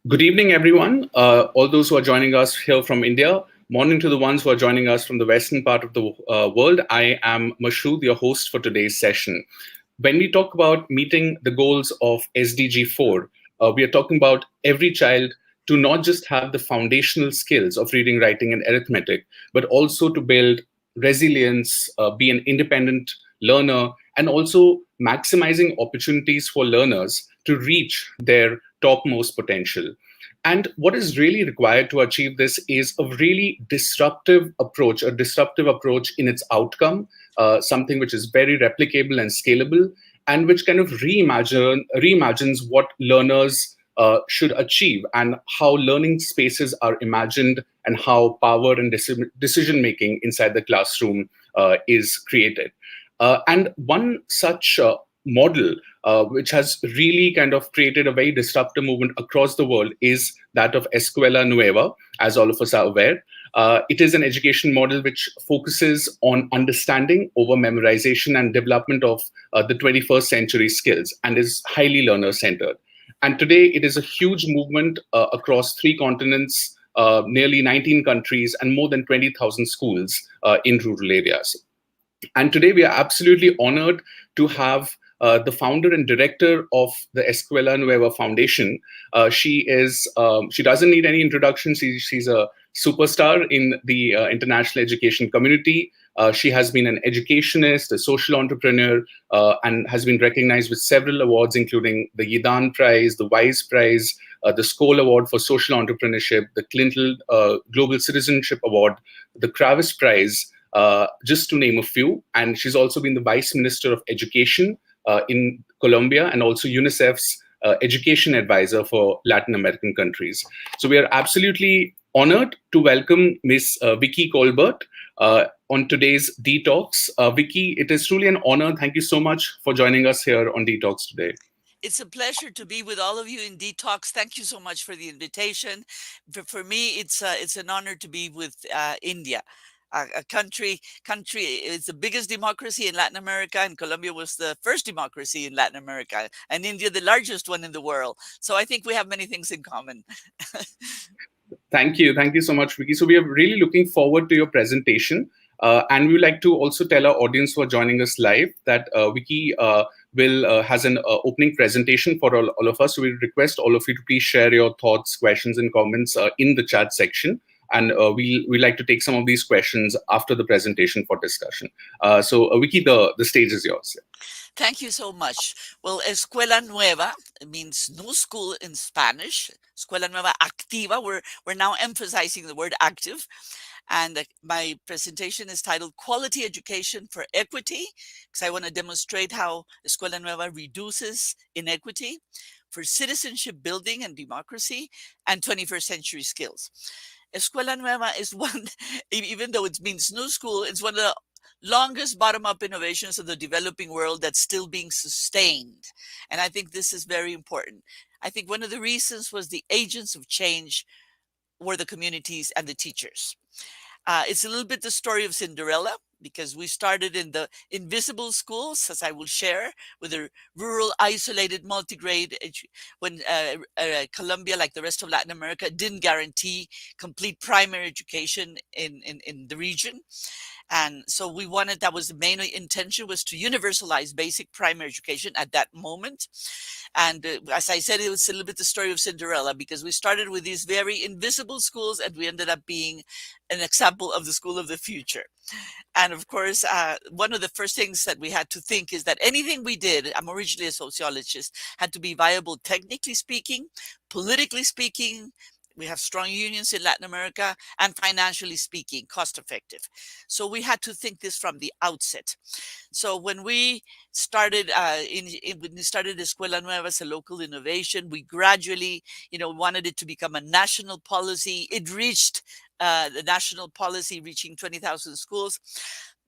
Good evening, everyone. All those who are joining us here from India. Morning to the ones who are joining us from the western part of the world. I am Mashood, your host for today's session. When we talk about meeting the goals of SDG 4, we are talking about every child to not just have the foundational skills of reading, writing, and arithmetic, but also to build resilience, be an independent learner, and also maximizing opportunities for learners to reach their topmost potential. And what is really required to achieve this is a really disruptive approach in its outcome, something which is very replicable and scalable, and which kind of reimagines what learners should achieve and how learning spaces are imagined and how power and decision making inside the classroom is created. And one such model, which has really kind of created a very disruptive movement across the world, is that of Escuela Nueva, as all of us are aware. It is an education model which focuses on understanding over memorization and development of the 21st century skills and is highly learner-centered. And today it is a huge movement across 3 continents, nearly 19 countries, and more than 20,000 schools in rural areas. And today we are absolutely honored to have the founder and director of the Escuela Nueva Foundation. She doesn't need any introduction. She's a superstar in the international education community. She has been an educationist, a social entrepreneur, and has been recognized with several awards, including the Yidan Prize, the Wise Prize, the Skoll Award for Social Entrepreneurship, the Clinton Global Citizenship Award, the Kravis Prize, just to name a few. And she's also been the Vice Minister of Education in Colombia and also UNICEF's education advisor for Latin American countries. So we are absolutely honored to welcome Ms. Vicky Colbert on today's dtalks. Vicky, it is truly an honor. Thank you so much for joining us here on dtalks today. It's a pleasure to be with all of you in dtalks. Thank you so much for the invitation. For me, it's an honor to be with India. A country is the biggest democracy in Latin America, and Colombia was the first democracy in Latin America, and India the largest one in the world. So I think we have many things in common. Thank you so much, Vicky. So we are really looking forward to your presentation, and we would like to also tell our audience who are joining us live that Vicky has an opening presentation for all of us. So we request all of you to please share your thoughts, questions, and comments in the chat section. And we like to take some of these questions after the presentation for discussion. So, Vicky, the stage is yours. Thank you so much. Well, Escuela Nueva means new school in Spanish. Escuela Nueva Activa. We're now emphasizing the word active. And my presentation is titled Quality Education for Equity, because I want to demonstrate how Escuela Nueva reduces inequity, for citizenship building and democracy, and 21st century skills. Escuela Nueva is one, even though it means new school, it's one of the longest bottom-up innovations of the developing world that's still being sustained. And I think this is very important. I think one of the reasons was the agents of change were the communities and the teachers. It's a little bit the story of Cinderella, because we started in the invisible schools, as I will share, with a rural, isolated, multi-grade, when Colombia, like the rest of Latin America, didn't guarantee complete primary education in the region. And so we wanted, that was the main intention, was to universalize basic primary education at that moment. And as I said, it was a little bit the story of Cinderella, because we started with these very invisible schools and we ended up being an example of the school of the future. And of course, one of the first things that we had to think is that anything we did, I'm originally a sociologist, had to be viable technically speaking, politically speaking. We have strong unions in Latin America, and financially speaking, cost effective. So we had to think this from the outset. So when we started when we started Escuela Nueva as a local innovation, we gradually, wanted it to become a national policy. It reached the national policy, reaching 20,000 schools.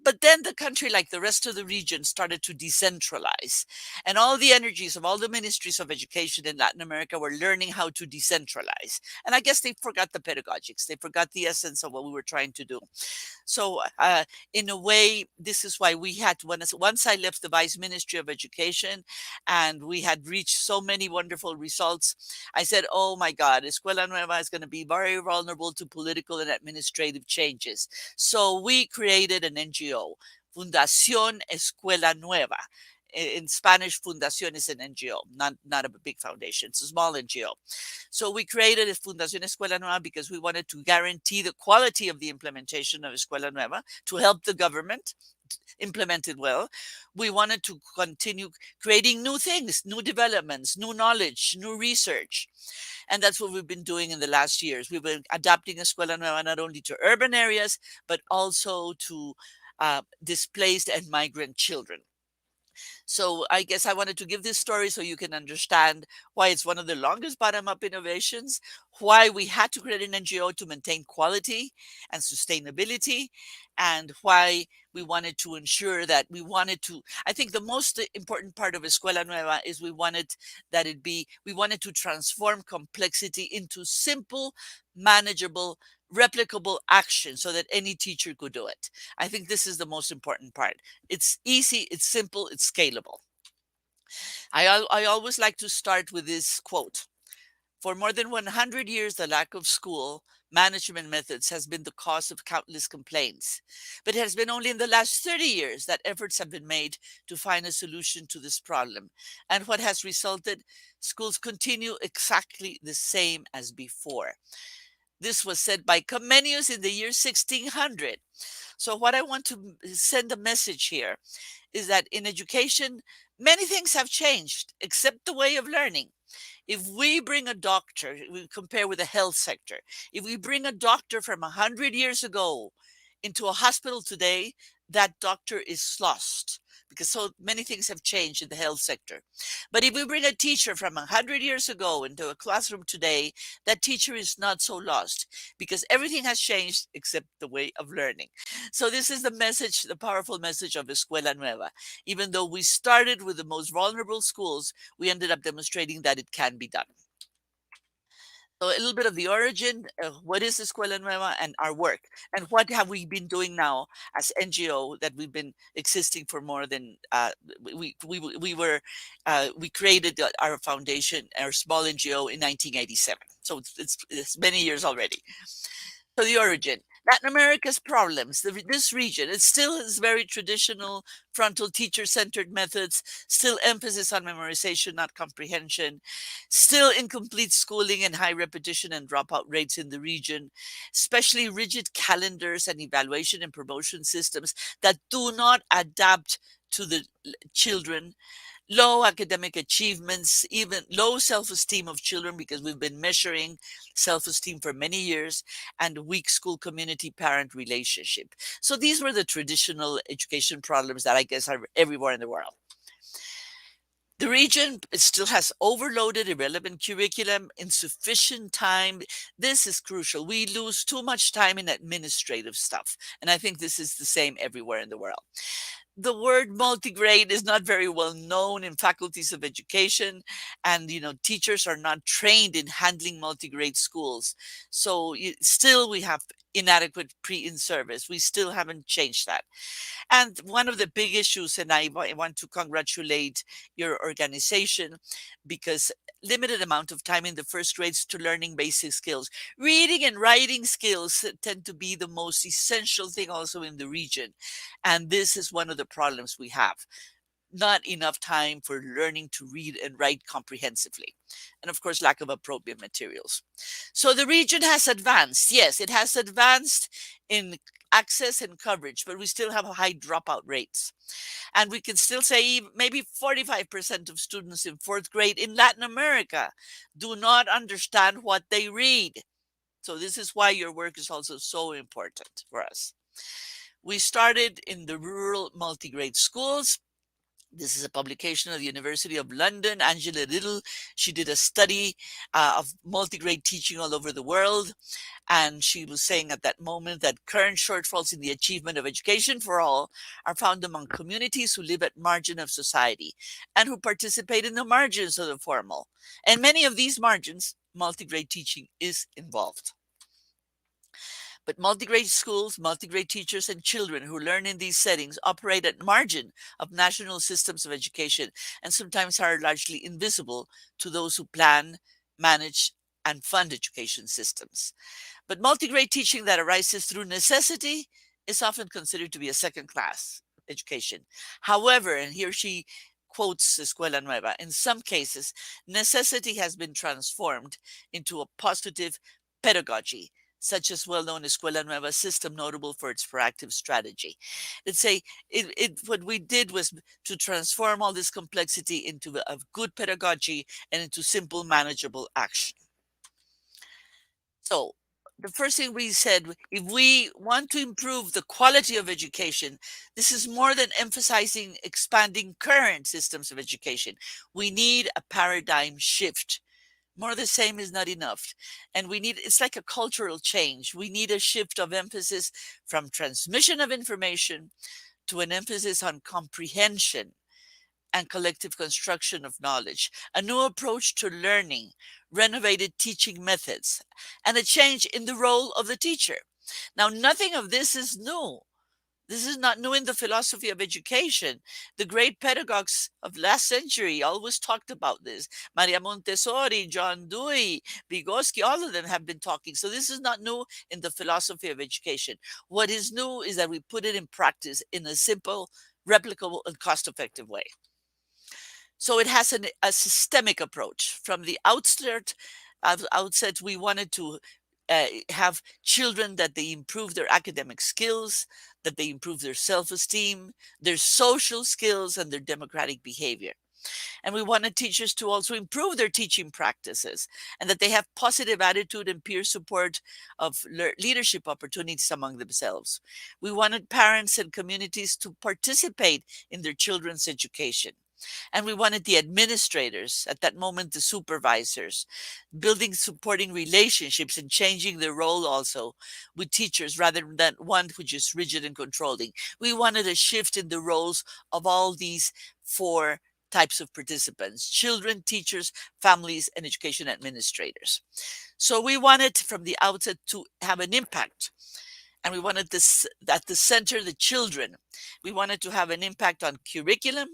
But then the country, like the rest of the region, started to decentralize. And all the energies of all the ministries of education in Latin America were learning how to decentralize. And I guess they forgot the pedagogics, they forgot the essence of what we were trying to do. So, in a way, this is why we had, once I left the Vice Ministry of Education and we had reached so many wonderful results, I said, oh my God, Escuela Nueva is going to be very vulnerable to political and administrative changes. So we created an NGO, Fundación Escuela Nueva. In Spanish, Fundación is an NGO, not a big foundation. It's a small NGO. So we created a Fundación Escuela Nueva because we wanted to guarantee the quality of the implementation of Escuela Nueva, to help the government implement it well. We wanted to continue creating new things, new developments, new knowledge, new research. And that's what we've been doing in the last years. We've been adapting Escuela Nueva not only to urban areas, but also to displaced and migrant children. So I guess I wanted to give this story so you can understand why it's one of the longest bottom-up innovations, why we had to create an NGO to maintain quality and sustainability, and why we wanted to ensure that I think the most important part of Escuela Nueva is we wanted to transform complexity into simple, manageable, replicable action so that any teacher could do it. I think this is the most important part. It's easy, it's simple, it's scalable. I always like to start with this quote. For more than 100 years, the lack of school management methods has been the cause of countless complaints. But it has been only in the last 30 years that efforts have been made to find a solution to this problem. And what has resulted? Schools continue exactly the same as before. This was said by Comenius in the year 1600. So what I want to send a message here is that in education, many things have changed, except the way of learning. If we bring a doctor, we compare with the health sector, if we bring a doctor from 100 years ago into a hospital today, that doctor is lost because so many things have changed in the health sector. But if we bring a teacher from 100 years ago into a classroom today, that teacher is not so lost because everything has changed except the way of learning. So this is the message, the powerful message of Escuela Nueva. Even though we started with the most vulnerable schools, we ended up demonstrating that it can be done. So a little bit of the origin, what is Escuela Nueva and our work, and what have we been doing now as NGO that we've been existing for more than we created our foundation, our small NGO in 1987. So it's many years already. So the origin. Latin America's problems, this region, it still is very traditional, frontal teacher-centered methods, still emphasis on memorization, not comprehension, still incomplete schooling and high repetition and dropout rates in the region, especially rigid calendars and evaluation and promotion systems that do not adapt to the children, low academic achievements, even low self-esteem of children, because we've been measuring self-esteem for many years, and weak school community parent relationship. So these were the traditional education problems that I guess are everywhere in the world. The region still has overloaded, irrelevant curriculum, insufficient time. This is crucial. We lose too much time in administrative stuff. And I think this is the same everywhere in the world. The word multigrade is not very well known in faculties of education, and teachers are not trained in handling multigrade schools. So still we have inadequate pre-in-service. We still haven't changed that. And one of the big issues, and I want to congratulate your organization, because limited amount of time in the first grades to learning basic skills. Reading and writing skills tend to be the most essential thing also in the region. And this is one of the problems we have. Not enough time for learning to read and write comprehensively. And of course, lack of appropriate materials. So the region has advanced. Yes, it has advanced in access and coverage, but we still have high dropout rates. And we can still say maybe 45% of students in fourth grade in Latin America do not understand what they read. So this is why your work is also so important for us. We started in the rural multigrade schools. This is a publication of the University of London. Angela Little, she did a study of multi-grade teaching all over the world. And she was saying at that moment that current shortfalls in the achievement of education for all are found among communities who live at margin of society and who participate in the margins of the formal. And many of these margins, multi-grade teaching is involved. But multi-grade schools, multi-grade teachers, and children who learn in these settings operate at margin of national systems of education and sometimes are largely invisible to those who plan, manage, and fund education systems. But multi-grade teaching that arises through necessity is often considered to be a second-class education. However, and here she quotes Escuela Nueva, in some cases, necessity has been transformed into a positive pedagogy, such as well-known Escuela Nueva system, notable for its proactive strategy. What we did was to transform all this complexity into a good pedagogy and into simple, manageable action. So the first thing we said, if we want to improve the quality of education, this is more than emphasizing expanding current systems of education. We need a paradigm shift. More of the same is not enough. And it's like a cultural change. We need a shift of emphasis from transmission of information to an emphasis on comprehension and collective construction of knowledge, a new approach to learning, renovated teaching methods, and a change in the role of the teacher. Now, nothing of this is new. This is not new in the philosophy of education. The great pedagogues of last century always talked about this. Maria Montessori, John Dewey, Vygotsky, all of them have been talking. So this is not new in the philosophy of education. What is new is that we put it in practice in a simple, replicable, and cost-effective way. So it has a systemic approach. From the outset, we wanted to have children that they improve their academic skills, that they improve their self-esteem, their social skills, and their democratic behavior. And we wanted teachers to also improve their teaching practices and that they have positive attitude and peer support of leadership opportunities among themselves. We wanted parents and communities to participate in their children's education. And we wanted the administrators, at that moment, the supervisors, building supporting relationships and changing their role also with teachers rather than one which is rigid and controlling. We wanted a shift in the roles of all these four types of participants: children, teachers, families, and education administrators. So we wanted from the outset to have an impact. And we wanted this at the center, the children. We wanted to have an impact on curriculum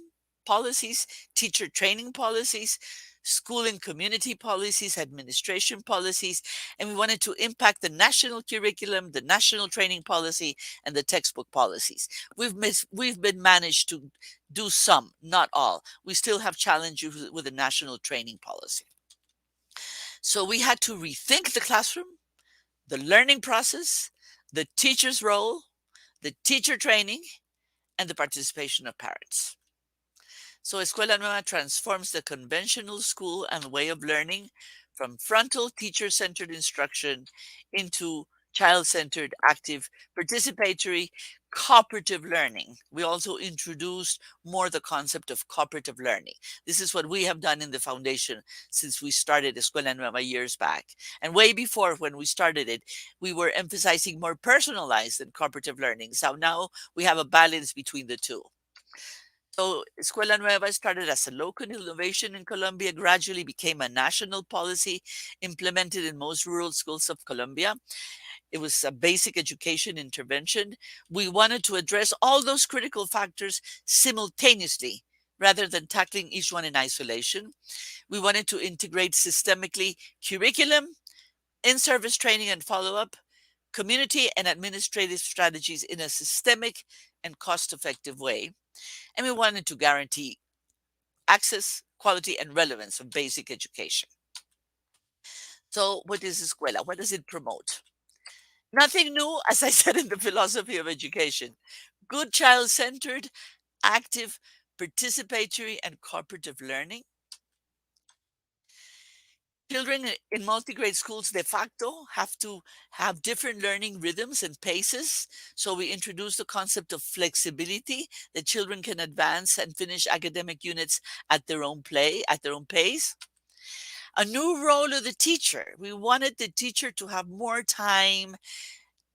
policies, teacher training policies, school and community policies, administration policies, and we wanted to impact the national curriculum, the national training policy, and the textbook policies. We've been managed to do some, not all. We still have challenges with the national training policy. So we had to rethink the classroom, the learning process, the teacher's role, the teacher training, and the participation of parents. So Escuela Nueva transforms the conventional school and way of learning from frontal teacher-centered instruction into child-centered, active, participatory, cooperative learning. We also introduced more the concept of cooperative learning. This is what we have done in the foundation since we started Escuela Nueva years back. And way before when we started it, we were emphasizing more personalized and cooperative learning. So now we have a balance between the two. So Escuela Nueva started as a local innovation in Colombia, gradually became a national policy implemented in most rural schools of Colombia. It was a basic education intervention. We wanted to address all those critical factors simultaneously rather than tackling each one in isolation. We wanted to integrate systemically curriculum, in-service training and follow-up, community and administrative strategies in a systemic and cost-effective way. And we wanted to guarantee access, quality, and relevance of basic education. So what is Escuela? What does it promote? Nothing new, as I said, in the philosophy of education. Good child-centered, active, participatory, and cooperative learning. Children in multi-grade schools de facto have to have different learning rhythms and paces. So we introduce the concept of flexibility, that children can advance and finish academic units at their own at their own pace. A new role of the teacher. We wanted the teacher to have more time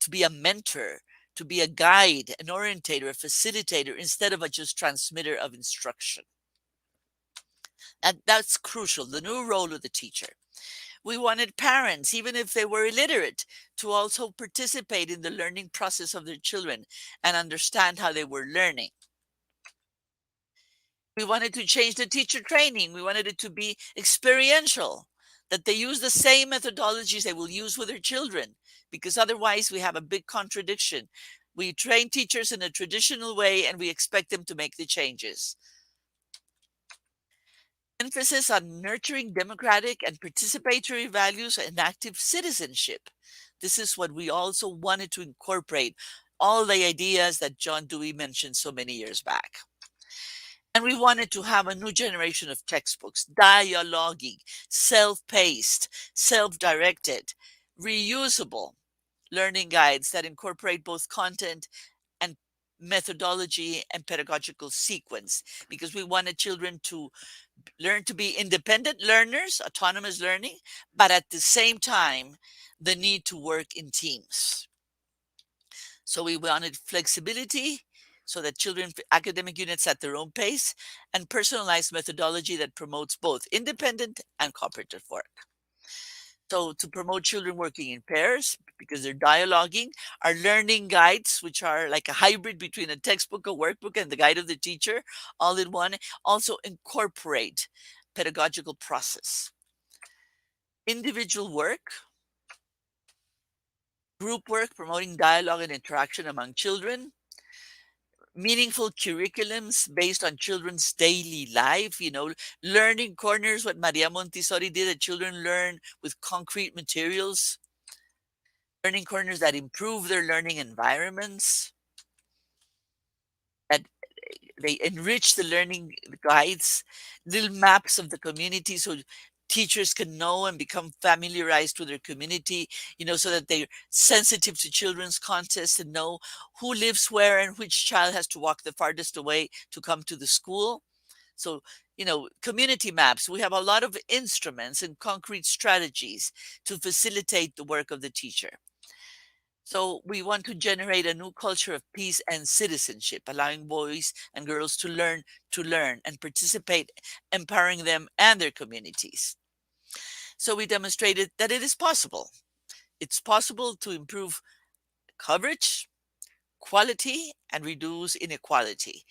to be a mentor, to be a guide, an orientator, a facilitator, instead of a just transmitter of instruction. And that's crucial, the new role of the teacher. We wanted parents, even if they were illiterate, to also participate in the learning process of their children and understand how they were learning. We wanted to change the teacher training. We wanted it to be experiential, that they use the same methodologies they will use with their children, because otherwise we have a big contradiction. We train teachers in a traditional way and we expect them to make the changes. Emphasis on nurturing democratic and participatory values and active citizenship. This is what we also wanted to incorporate, all the ideas that John Dewey mentioned so many years back. And we wanted to have a new generation of textbooks, dialoguing, self-paced, self-directed, reusable learning guides that incorporate both content and methodology and pedagogical sequence, because we wanted children to learn to be independent learners, autonomous learning, but at the same time, the need to work in teams. So we wanted flexibility so that children academic units at their own pace, and personalized methodology that promotes both independent and cooperative work. So to promote children working in pairs, because they're dialoguing, our learning guides, which are like a hybrid between a textbook, a workbook, and the guide of the teacher, all in one, also incorporate pedagogical process. Individual work, group work, promoting dialogue and interaction among children, meaningful curriculums based on children's daily life, learning corners, what Maria Montessori did, that children learn with concrete materials, learning corners that improve their learning environments, that they enrich the learning guides, little maps of the community so teachers can know and become familiarized with their community, so that they're sensitive to children's contests and know who lives where and which child has to walk the farthest away to come to the school. So, community maps, we have a lot of instruments and concrete strategies to facilitate the work of the teacher. So we want to generate a new culture of peace and citizenship, allowing boys and girls to learn and participate, empowering them and their communities. So we demonstrated that it is possible. It's possible to improve coverage, quality, and reduce inequality.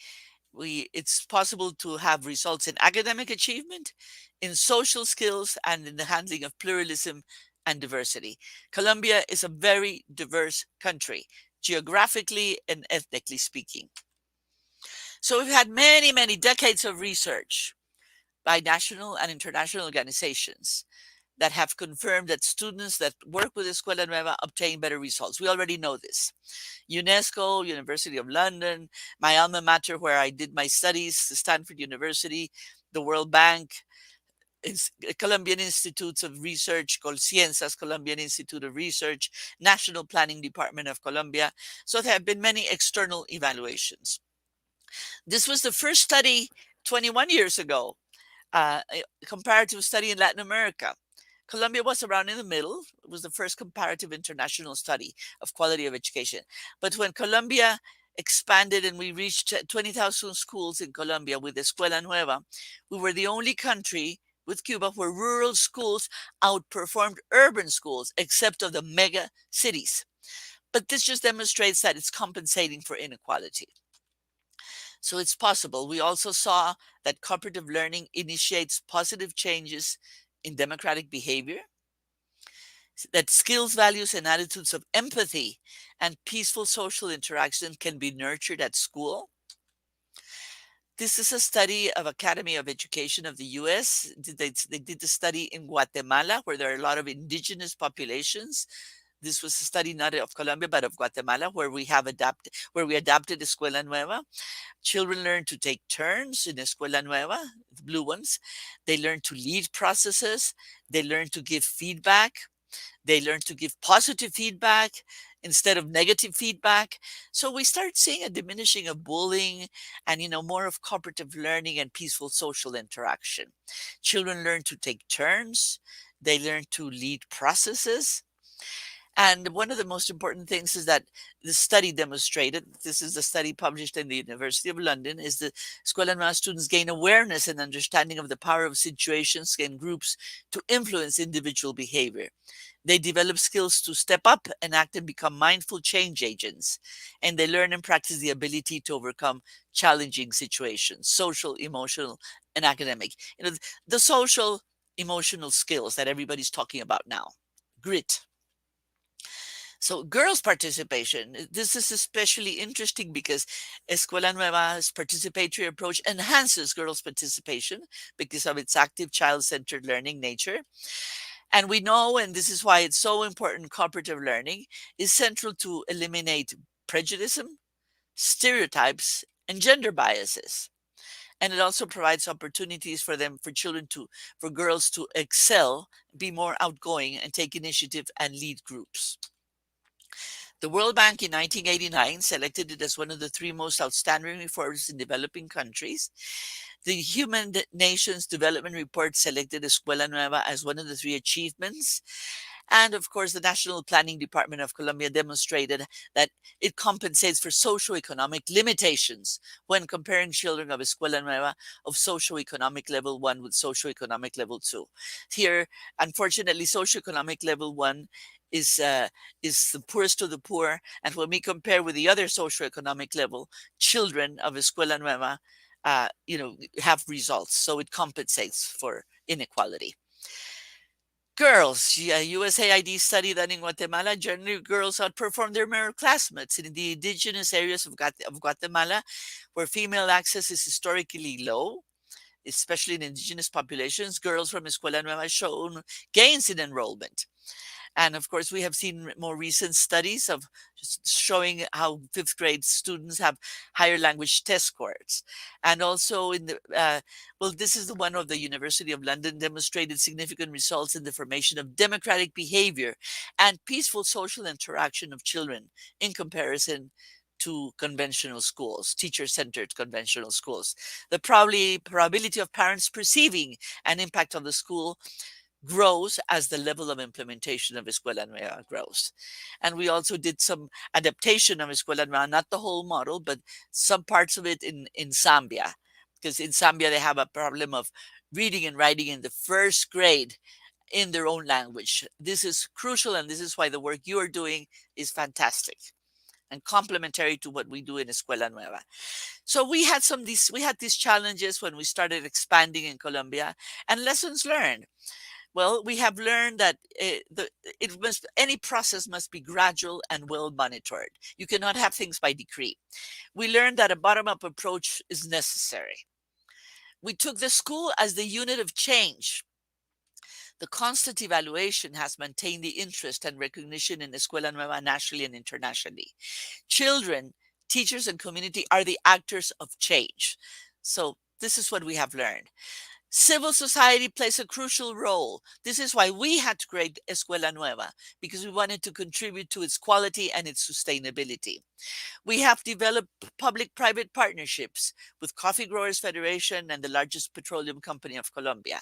It's possible to have results in academic achievement, in social skills, and in the handling of pluralism and diversity. Colombia is a very diverse country, geographically and ethnically speaking. So we've had many, many decades of research by national and international organizations that have confirmed that students that work with Escuela Nueva obtain better results. We already know this. UNESCO, University of London, my alma mater where I did my studies, Stanford University, the World Bank, Colombian Institutes of Research, Colcienzas, Colombian Institute of Research, National Planning Department of Colombia. So there have been many external evaluations. This was the first study 21 years ago, a comparative study in Latin America. Colombia was around in the middle. It was the first comparative international study of quality of education. But when Colombia expanded and we reached 20,000 schools in Colombia with Escuela Nueva, we were the only country with Cuba where rural schools outperformed urban schools, except of the mega cities. But this just demonstrates that it's compensating for inequality. So it's possible. We also saw that cooperative learning initiates positive changes in democratic behavior, that skills, values, and attitudes of empathy and peaceful social interaction can be nurtured at school. This is a study of Academy of Education of the US. They did the study in Guatemala, where there are a lot of indigenous populations. This was a study not of Colombia, but of Guatemala, where we adapted Escuela Nueva. Children learn to take turns in Escuela Nueva, the blue ones. They learn to lead processes. They learn to give feedback. They learn to give positive feedback instead of negative feedback. So we start seeing a diminishing of bullying and, more of cooperative learning and peaceful social interaction. Children learn to take turns. They learn to lead processes. And one of the most important things is that the study demonstrated, this is a study published in the University of London, is that Escuela Nueva students gain awareness and understanding of the power of situations and groups to influence individual behavior. They develop skills to step up and act and become mindful change agents. And they learn and practice the ability to overcome challenging situations, social, emotional, and academic. The social, emotional skills that everybody's talking about now. Grit. So girls' participation, this is especially interesting because Escuela Nueva's participatory approach enhances girls' participation because of its active child-centered learning nature. And we know, and this is why it's so important, cooperative learning is central to eliminate prejudice, stereotypes, and gender biases. And it also provides opportunities for girls to excel, be more outgoing, and take initiative and lead groups. The World Bank in 1989 selected it as one of the 3 most outstanding reforms in developing countries. The Human Nations Development Report selected Escuela Nueva as one of the 3 achievements. And of course, the National Planning Department of Colombia demonstrated that it compensates for socioeconomic limitations when comparing children of Escuela Nueva of socioeconomic level 1 with socioeconomic level 2. Here, unfortunately, socioeconomic level 1 is the poorest of the poor. And when we compare with the other socioeconomic level, children of Escuela Nueva, have results. So it compensates for inequality. Girls, USAID study that in Guatemala, generally girls outperform their male classmates in the indigenous areas of Guatemala, where female access is historically low, especially in indigenous populations. Girls from Escuela Nueva have shown gains in enrollment. And of course, we have seen more recent studies of showing how 5th grade students have higher language test scores. And also this is the one of the University of London demonstrated significant results in the formation of democratic behavior and peaceful social interaction of children in comparison to conventional schools, teacher-centered conventional schools. The probability of parents perceiving an impact on the school grows as the level of implementation of Escuela Nueva grows. And we also did some adaptation of Escuela Nueva, not the whole model, but some parts of it in Zambia. Because in Zambia, they have a problem of reading and writing in the 1st grade in their own language. This is crucial, and this is why the work you are doing is fantastic and complementary to what we do in Escuela Nueva. So we had these challenges when we started expanding in Colombia, and lessons learned. Well, we have learned that any process must be gradual and well monitored. You cannot have things by decree. We learned that a bottom-up approach is necessary. We took the school as the unit of change. The constant evaluation has maintained the interest and recognition in Escuela Nueva nationally and internationally. Children, teachers, and community are the actors of change. So this is what we have learned. Civil society plays a crucial role. This is why we had to create Escuela Nueva, because we wanted to contribute to its quality and its sustainability. We have developed public-private partnerships with Coffee Growers Federation and the largest petroleum company of Colombia.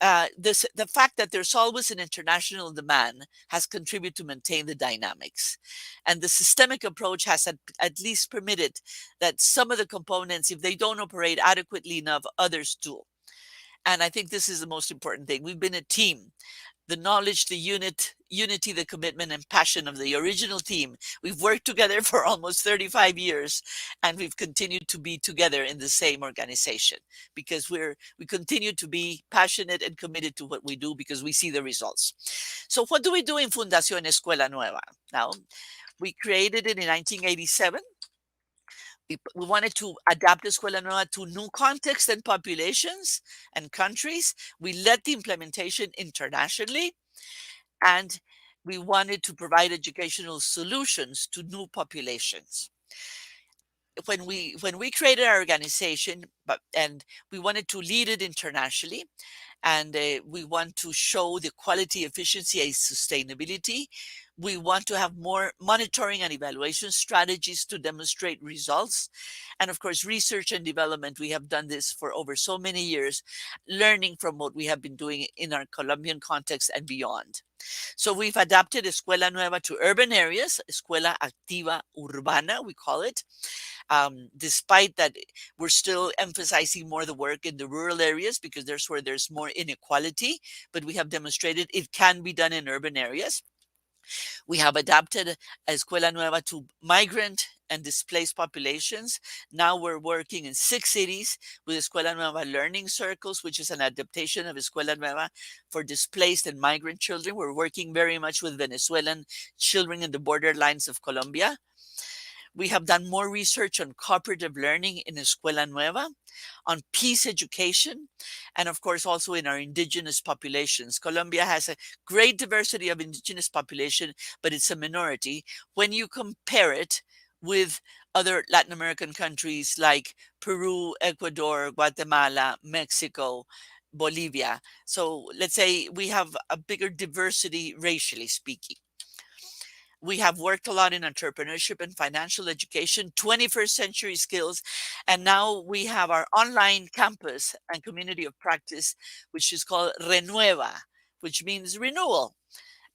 The fact that there's always an international demand has contributed to maintain the dynamics. And the systemic approach has at least permitted that some of the components, if they don't operate adequately enough, others do. And I think this is the most important thing. We've been a team. The knowledge, the unity, the commitment, and passion of the original team. We've worked together for almost 35 years, and we've continued to be together in the same organization because we continue to be passionate and committed to what we do because we see the results. So what do we do in Fundación Escuela Nueva? Now, we created it in 1987. We wanted to adapt Escuela Nueva to new contexts and populations and countries. We led the implementation internationally. And we wanted to provide educational solutions to new populations. When we created our organization, and we wanted to lead it internationally, and we want to show the quality, efficiency, and sustainability. We want to have more monitoring and evaluation strategies to demonstrate results. And of course, research and development. We have done this for over so many years, learning from what we have been doing in our Colombian context and beyond. So we've adapted Escuela Nueva to urban areas, Escuela Activa Urbana, we call it. Despite that, we're still emphasizing more the work in the rural areas because there's where there's more inequality, but we have demonstrated it can be done in urban areas. We have adapted Escuela Nueva to migrant and displaced populations. Now we're working in 6 cities with Escuela Nueva Learning Circles, which is an adaptation of Escuela Nueva for displaced and migrant children. We're working very much with Venezuelan children in the borderlines of Colombia. We have done more research on cooperative learning in Escuela Nueva, on peace education, and of course also in our indigenous populations. Colombia has a great diversity of indigenous population, but it's a minority when you compare it with other Latin American countries like Peru, Ecuador, Guatemala, Mexico, Bolivia. So let's say we have a bigger diversity racially speaking. We have worked a lot in entrepreneurship and financial education, 21st century skills. And now we have our online campus and community of practice, which is called Renueva, which means renewal.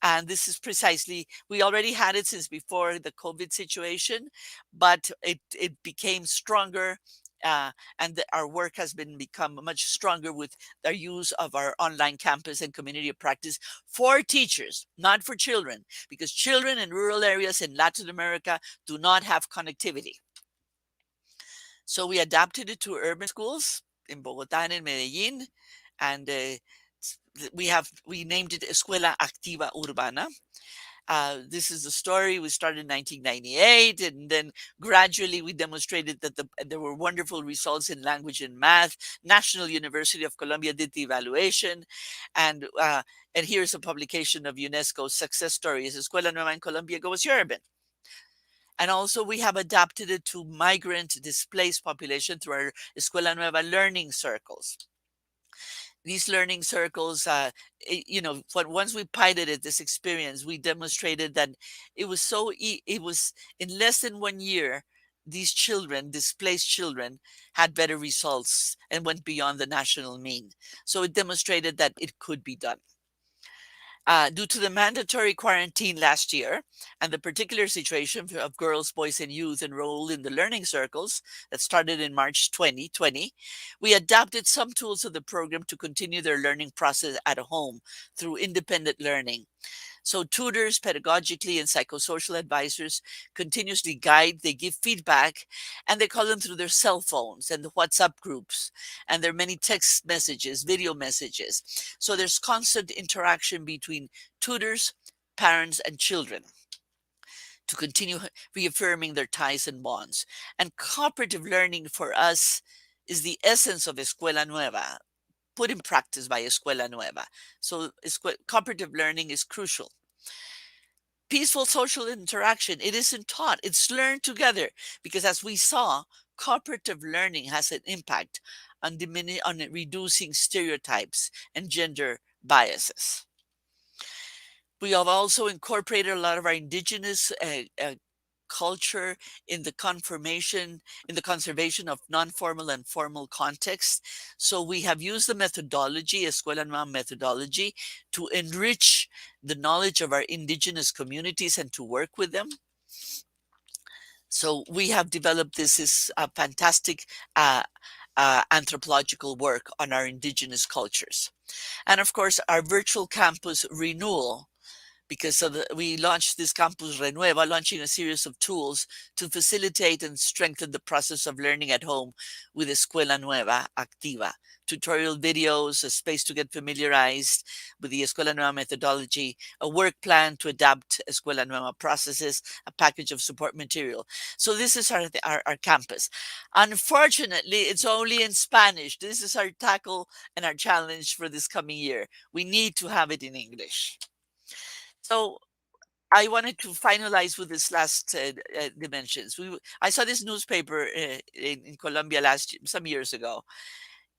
And this is precisely, we already had it since before the COVID situation, but it became stronger. And our work has become much stronger with our use of our online campus and community of practice for teachers, not for children, because children in rural areas in Latin America do not have connectivity. So we adapted it to urban schools in Bogotá and in Medellín, and we named it Escuela Activa Urbana. This is the story. We started in 1998, and then gradually we demonstrated that there were wonderful results in language and math. National University of Colombia did the evaluation, and here's a publication of UNESCO's success stories. Escuela Nueva in Colombia goes urban. And also we have adapted it to migrant displaced population through our Escuela Nueva learning circles. These learning circles, once we piloted this experience, we demonstrated that it was in less than 1 year, these children, displaced children, had better results and went beyond the national mean. So it demonstrated that it could be done. Due to the mandatory quarantine last year and the particular situation of girls, boys, and youth enrolled in the learning circles that started in March 2020, we adapted some tools of the program to continue their learning process at home through independent learning. So tutors, pedagogically, and psychosocial advisors continuously guide, they give feedback, and they call them through their cell phones and the WhatsApp groups, and there are many text messages, video messages. So there's constant interaction between tutors, parents, and children to continue reaffirming their ties and bonds. And cooperative learning for us is the essence of Escuela Nueva, put in practice by Escuela Nueva. So cooperative learning is crucial. Peaceful social interaction, it isn't taught, it's learned together, because as we saw, cooperative learning has an impact on reducing stereotypes and gender biases. We have also incorporated a lot of our indigenous culture in the conservation of non-formal and formal context. So we have used the methodology, Escuela Nueva methodology, to enrich the knowledge of our indigenous communities and to work with them. So we have developed this fantastic anthropological work on our indigenous cultures. And of course, our virtual campus Renewal, because we launched this campus Renueva, launching a series of tools to facilitate and strengthen the process of learning at home with Escuela Nueva Activa. Tutorial videos, a space to get familiarized with the Escuela Nueva methodology, a work plan to adapt Escuela Nueva processes, a package of support material. So this is our campus. Unfortunately, it's only in Spanish. This is our tackle and our challenge for this coming year. We need to have it in English. So I wanted to finalize with this last dimensions. I saw this newspaper in Colombia some years ago.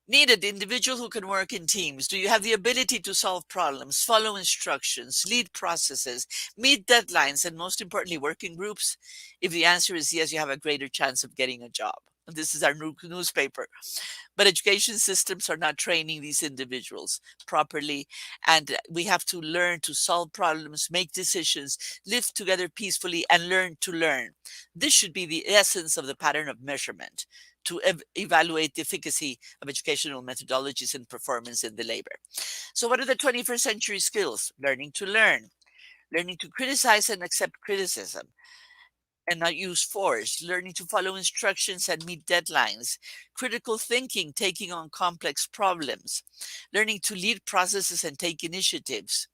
Needed individual who can work in teams. Do you have the ability to solve problems, follow instructions, lead processes, meet deadlines, and most importantly, work in groups? If the answer is yes, you have a greater chance of getting a job. And this is our newspaper. But education systems are not training these individuals properly. And we have to learn to solve problems, make decisions, live together peacefully, and learn to learn. This should be the essence of the pattern of measurement to evaluate the efficacy of educational methodologies and performance in the labor. So what are the 21st century skills? Learning to learn, learning to criticize and accept criticism, and not use force, learning to follow instructions and meet deadlines, critical thinking, taking on complex problems, learning to lead processes and take initiatives,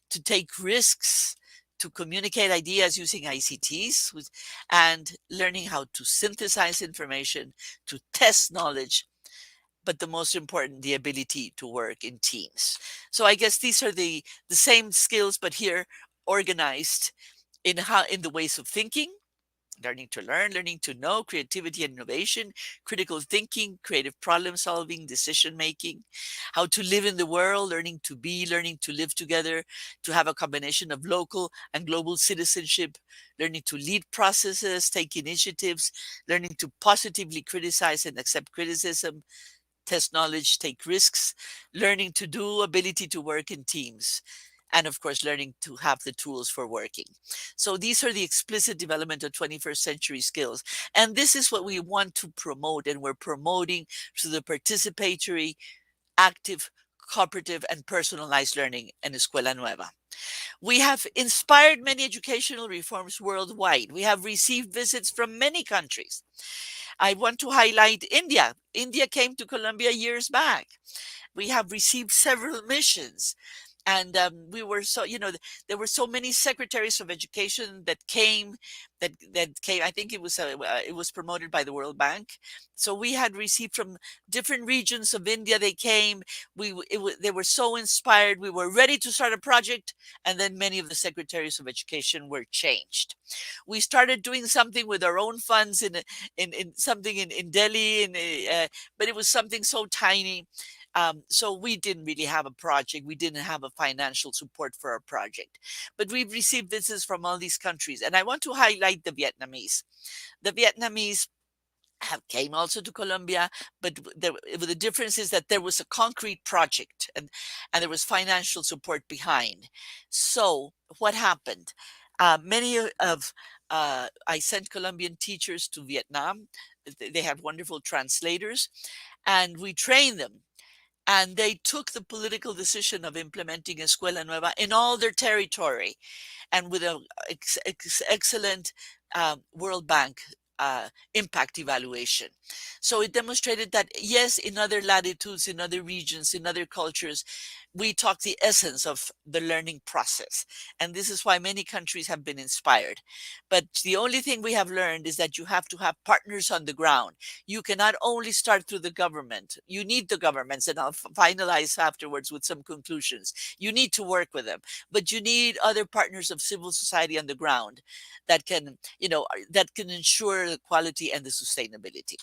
to take risks, to communicate ideas using ICTs, and learning how to synthesize information, to test knowledge, but the most important, the ability to work in teams. So I guess these are the same skills, but here organized in the ways of thinking, learning to learn, learning to know, creativity and innovation, critical thinking, creative problem solving, decision making, how to live in the world, learning to be, learning to live together, to have a combination of local and global citizenship, learning to lead processes, take initiatives, learning to positively criticize and accept criticism, test knowledge, take risks, learning to do, ability to work in teams, and of course, learning to have the tools for working. So these are the explicit development of 21st century skills. And this is what we want to promote, and we're promoting through the participatory, active, cooperative, and personalized learning in Escuela Nueva. We have inspired many educational reforms worldwide. We have received visits from many countries. I want to highlight India. India came to Colombia years back. We have received several missions. And we were so, there were so many secretaries of education that came, I think it was promoted by the World Bank. So we had received from different regions of India. They came. They were so inspired. We were ready to start a project, and then many of the secretaries of education were changed. We started doing something with our own funds in something in Delhi, but it was something so tiny. So we didn't really have a project. We didn't have a financial support for our project, but we've received visits from all these countries. And I want to highlight the Vietnamese. The Vietnamese came also to Colombia, but the difference is that there was a concrete project and there was financial support behind. So what happened? I sent Colombian teachers to Vietnam. They have wonderful translators, and we trained them. And they took the political decision of implementing Escuela Nueva in all their territory, and with an excellent World Bank impact evaluation. So it demonstrated that, yes, in other latitudes, in other regions, in other cultures, we talk the essence of the learning process. And this is why many countries have been inspired. But the only thing we have learned is that you have to have partners on the ground. You cannot only start through the government. You need the governments, and I'll finalize afterwards with some conclusions. You need to work with them, but you need other partners of civil society on the ground that can, that can ensure the quality and the sustainability.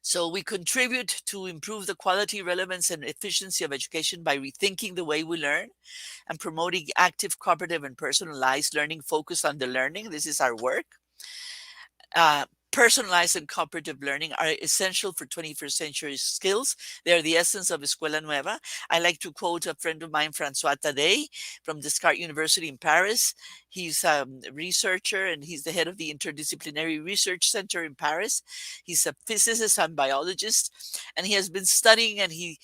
So we contribute to improve the quality, relevance, and efficiency of education by rethinking the way we learn and promoting active, cooperative, and personalized learning focused on the learning. This is our work. Personalized and cooperative learning are essential for 21st century skills. They are the essence of Escuela Nueva. I like to quote a friend of mine, François Tadei, from Descartes University in Paris. He's a researcher, and he's the head of the Interdisciplinary Research Center in Paris. He's a physicist and biologist, and he has been studying, and he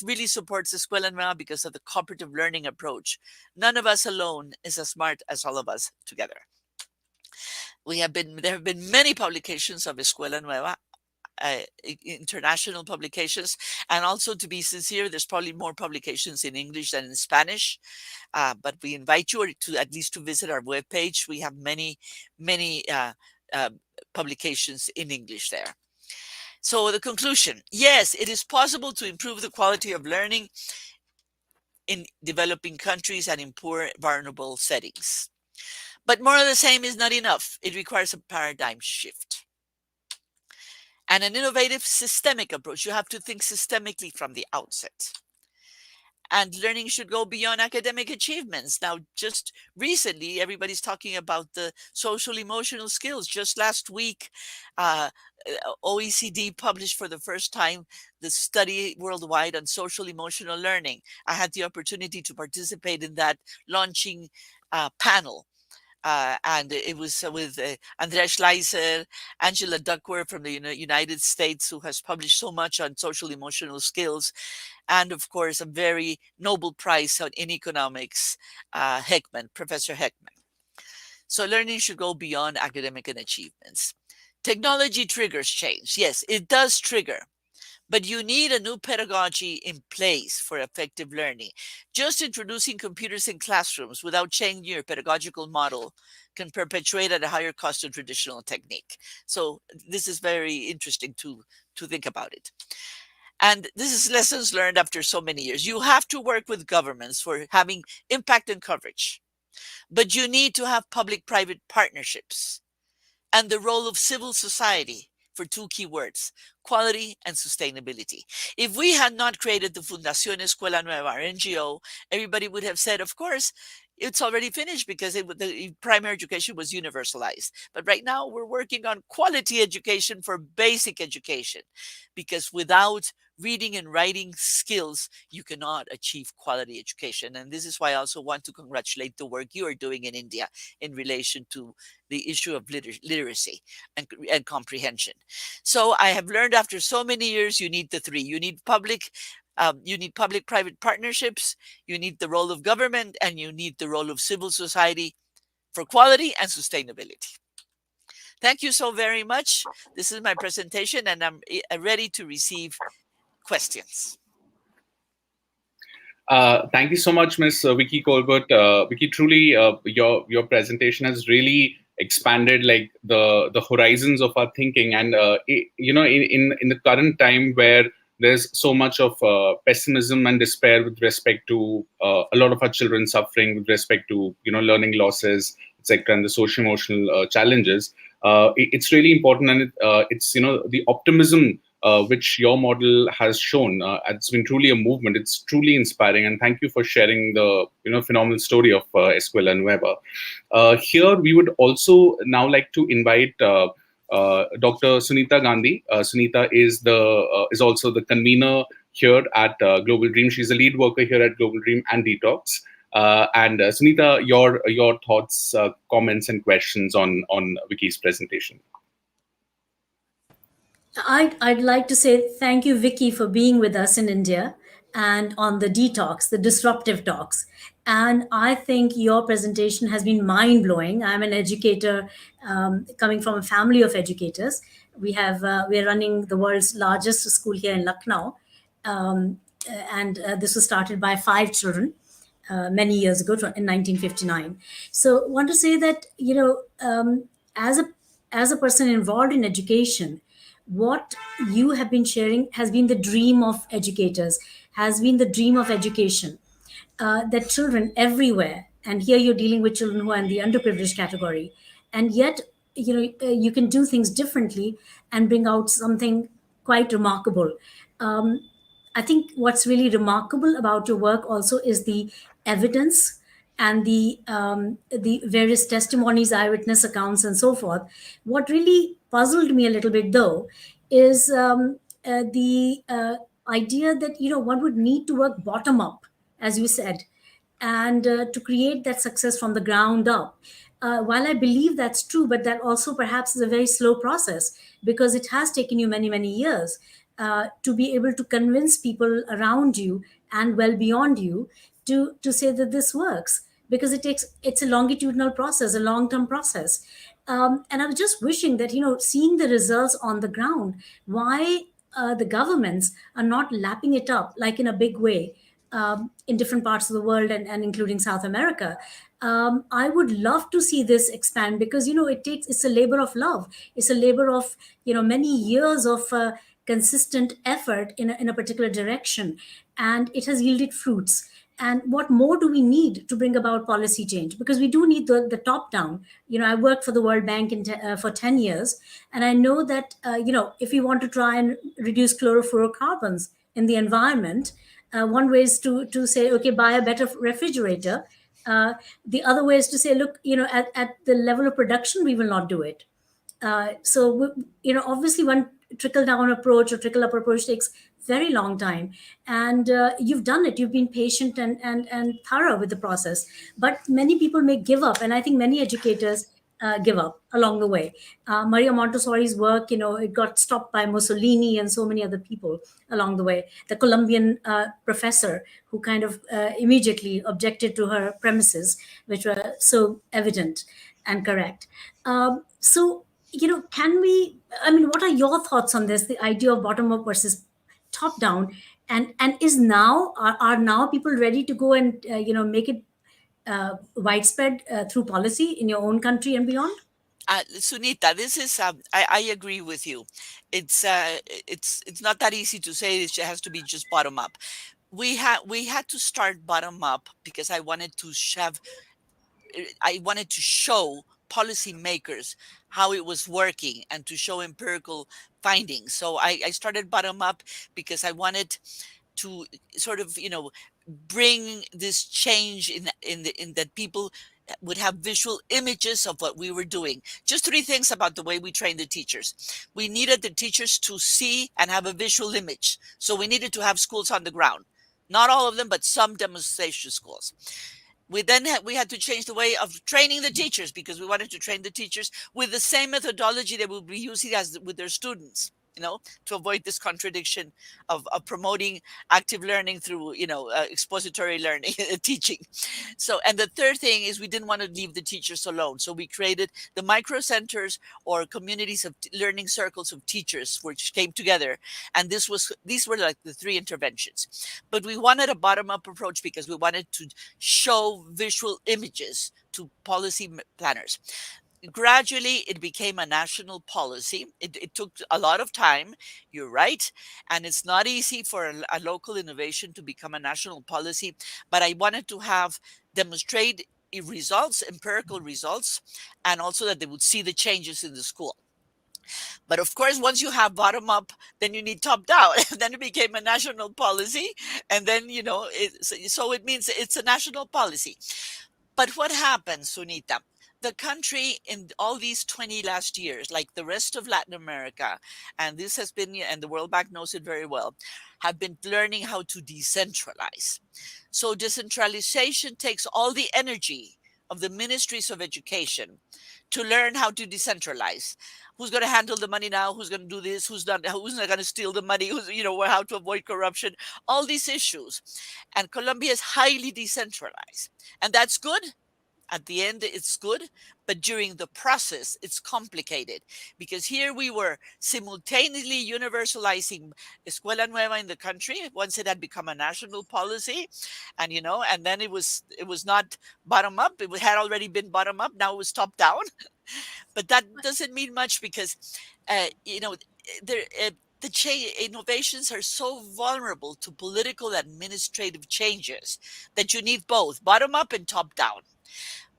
really supports Escuela Nueva because of the cooperative learning approach. None of us alone is as smart as all of us together. There have been many publications of Escuela Nueva, international publications, and also, to be sincere, there's probably more publications in English than in Spanish, but we invite you to at least to visit our webpage. We have many publications in English there. So the conclusion: yes, it is possible to improve the quality of learning in developing countries and in poor, vulnerable settings. But more of the same is not enough. It requires a paradigm shift and an innovative systemic approach. You have to think systemically from the outset. And learning should go beyond academic achievements. Now, just recently, everybody's talking about the social emotional skills. Just last week, uh, OECD published for the first time the study worldwide on social emotional learning. I had the opportunity to participate in that launching panel. And it was with Andrea Schleiser, Angela Duckworth from the United States, who has published so much on social emotional skills, and of course, a very Nobel Prize in economics, Professor Heckman. So learning should go beyond academic and achievements. Technology triggers change. Yes, it does trigger. But you need a new pedagogy in place for effective learning. Just introducing computers in classrooms without changing your pedagogical model can perpetuate at a higher cost of traditional technique. So this is very interesting to think about it. And this is lessons learned after so many years. You have to work with governments for having impact and coverage, but you need to have public-private partnerships and the role of civil society for two key words: quality and sustainability. If we had not created the Fundación Escuela Nueva, our NGO, everybody would have said, of course, it's already finished because the primary education was universalized. But right now we're working on quality education for basic education, because without reading and writing skills, you cannot achieve quality education. And this is why I also want to congratulate the work you are doing in India in relation to the issue of literacy and comprehension. So I have learned after so many years, you need the three. You need public-private partnerships, you need the role of government, and you need the role of civil society for quality and sustainability. Thank you so very much. This is my presentation, and I'm ready to receive questions. Thank you so much, Ms. Vicky Colbert. Vicky, truly, your presentation has really expanded like the horizons of our thinking, and in the current time where there's so much of pessimism and despair with respect to a lot of our children suffering with respect to learning losses, etc., and the social emotional challenges. It's really important, and it's the optimism which your model has shown. It's been truly a movement. It's truly inspiring, and thank you for sharing the phenomenal story of Escuela Nueva. Here, we would also now like to invite Dr. Sunita Gandhi. Sunita is also the convener here at Global Dream. She's a lead worker here at Global Dream and dtalks. And Sunita, your thoughts, comments, and questions on Vicky's presentation. I'd like to say thank you, Vicky, for being with us in India and on the dtalks, the disruptive talks. And I think your presentation has been mind-blowing. I'm an educator coming from a family of educators. We are running the world's largest school here in Lucknow. And this was started by 5 children many years ago in 1959. So I want to say that, as a person involved in education, what you have been sharing has been the dream of educators, has been the dream of education, that children everywhere, and here you're dealing with children who are in the underprivileged category, and yet you can do things differently and bring out something quite remarkable. I think what's really remarkable about your work also is the evidence and the various testimonies, eyewitness accounts, and so forth. What really puzzled me a little bit, though, is the idea that one would need to work bottom up, as you said, and to create that success from the ground up. While I believe that's true, but that also perhaps is a very slow process, because it has taken you many, many years to be able to convince people around you and well beyond you to say that this works, because it's a longitudinal process, a long-term process. And I was just wishing that, seeing the results on the ground, why the governments are not lapping it up like in a big way in different parts of the world, and including South America. I would love to see this expand, because it's a labor of love. It's a labor of many years of consistent effort in a particular direction, and it has yielded fruits. And what more do we need to bring about policy change? Because we do need the top down. I worked for the World Bank for 10 years, and I know that if we want to try and reduce chlorofluorocarbons in the environment, one way is to say, okay, buy a better refrigerator. The other way is to say, look, at the level of production, we will not do it. Obviously, one trickle down approach or trickle up approach takes very long time, and you've done it. You've been patient and thorough with the process. But many people may give up, and I think many educators give up along the way. Maria Montessori's work, it got stopped by Mussolini and so many other people along the way. The Colombian professor who kind of immediately objected to her premises, which were so evident and correct. Can we, what are your thoughts on this, the idea of bottom up versus top down? And is now, are now people ready to go and, make it widespread through policy in your own country and beyond? Sunita, this is I agree with you. It's not that easy to say it has to be just bottom up. We had to start bottom up because I wanted to show policymakers how it was working and to show empirical findings. So I started bottom up because I wanted to sort of bring this change in that people would have visual images of what we were doing. Just three things about the way we train the teachers. We needed the teachers to see and have a visual image. So we needed to have schools on the ground. Not all of them, but some demonstration schools. We had to change the way of training the teachers because we wanted to train the teachers with the same methodology they will be using as with their students, to avoid this contradiction of promoting active learning through, expository learning, teaching. So, and the third thing is we didn't want to leave the teachers alone. So we created the micro centers or communities of learning circles of teachers, which came together. And these were like the three interventions. But we wanted a bottom up approach because we wanted to show visual images to policy planners. Gradually, it became a national policy. It took a lot of time, you're right. And it's not easy for a local innovation to become a national policy. But I wanted to demonstrate results, empirical results, and also that they would see the changes in the school. But of course, once you have bottom up, then you need top down. Then it became a national policy. And then, so it means it's a national policy. But what happened, Sunita? The country in all these 20 last years, like the rest of Latin America, and this has been, and the World Bank knows it very well, have been learning how to decentralize. So decentralization takes all the energy of the ministries of education to learn how to decentralize. Who's going to handle the money now? Who's going to do this? Who's not going to steal the money? How to avoid corruption? All these issues. And Colombia is highly decentralized. And that's good. At the end, it's good, but during the process, it's complicated because here we were simultaneously universalizing Escuela Nueva in the country once it had become a national policy, and and then it was not bottom up; it had already been bottom up. Now it was top down, but that doesn't mean much because, innovations are so vulnerable to political administrative changes that you need both bottom up and top down.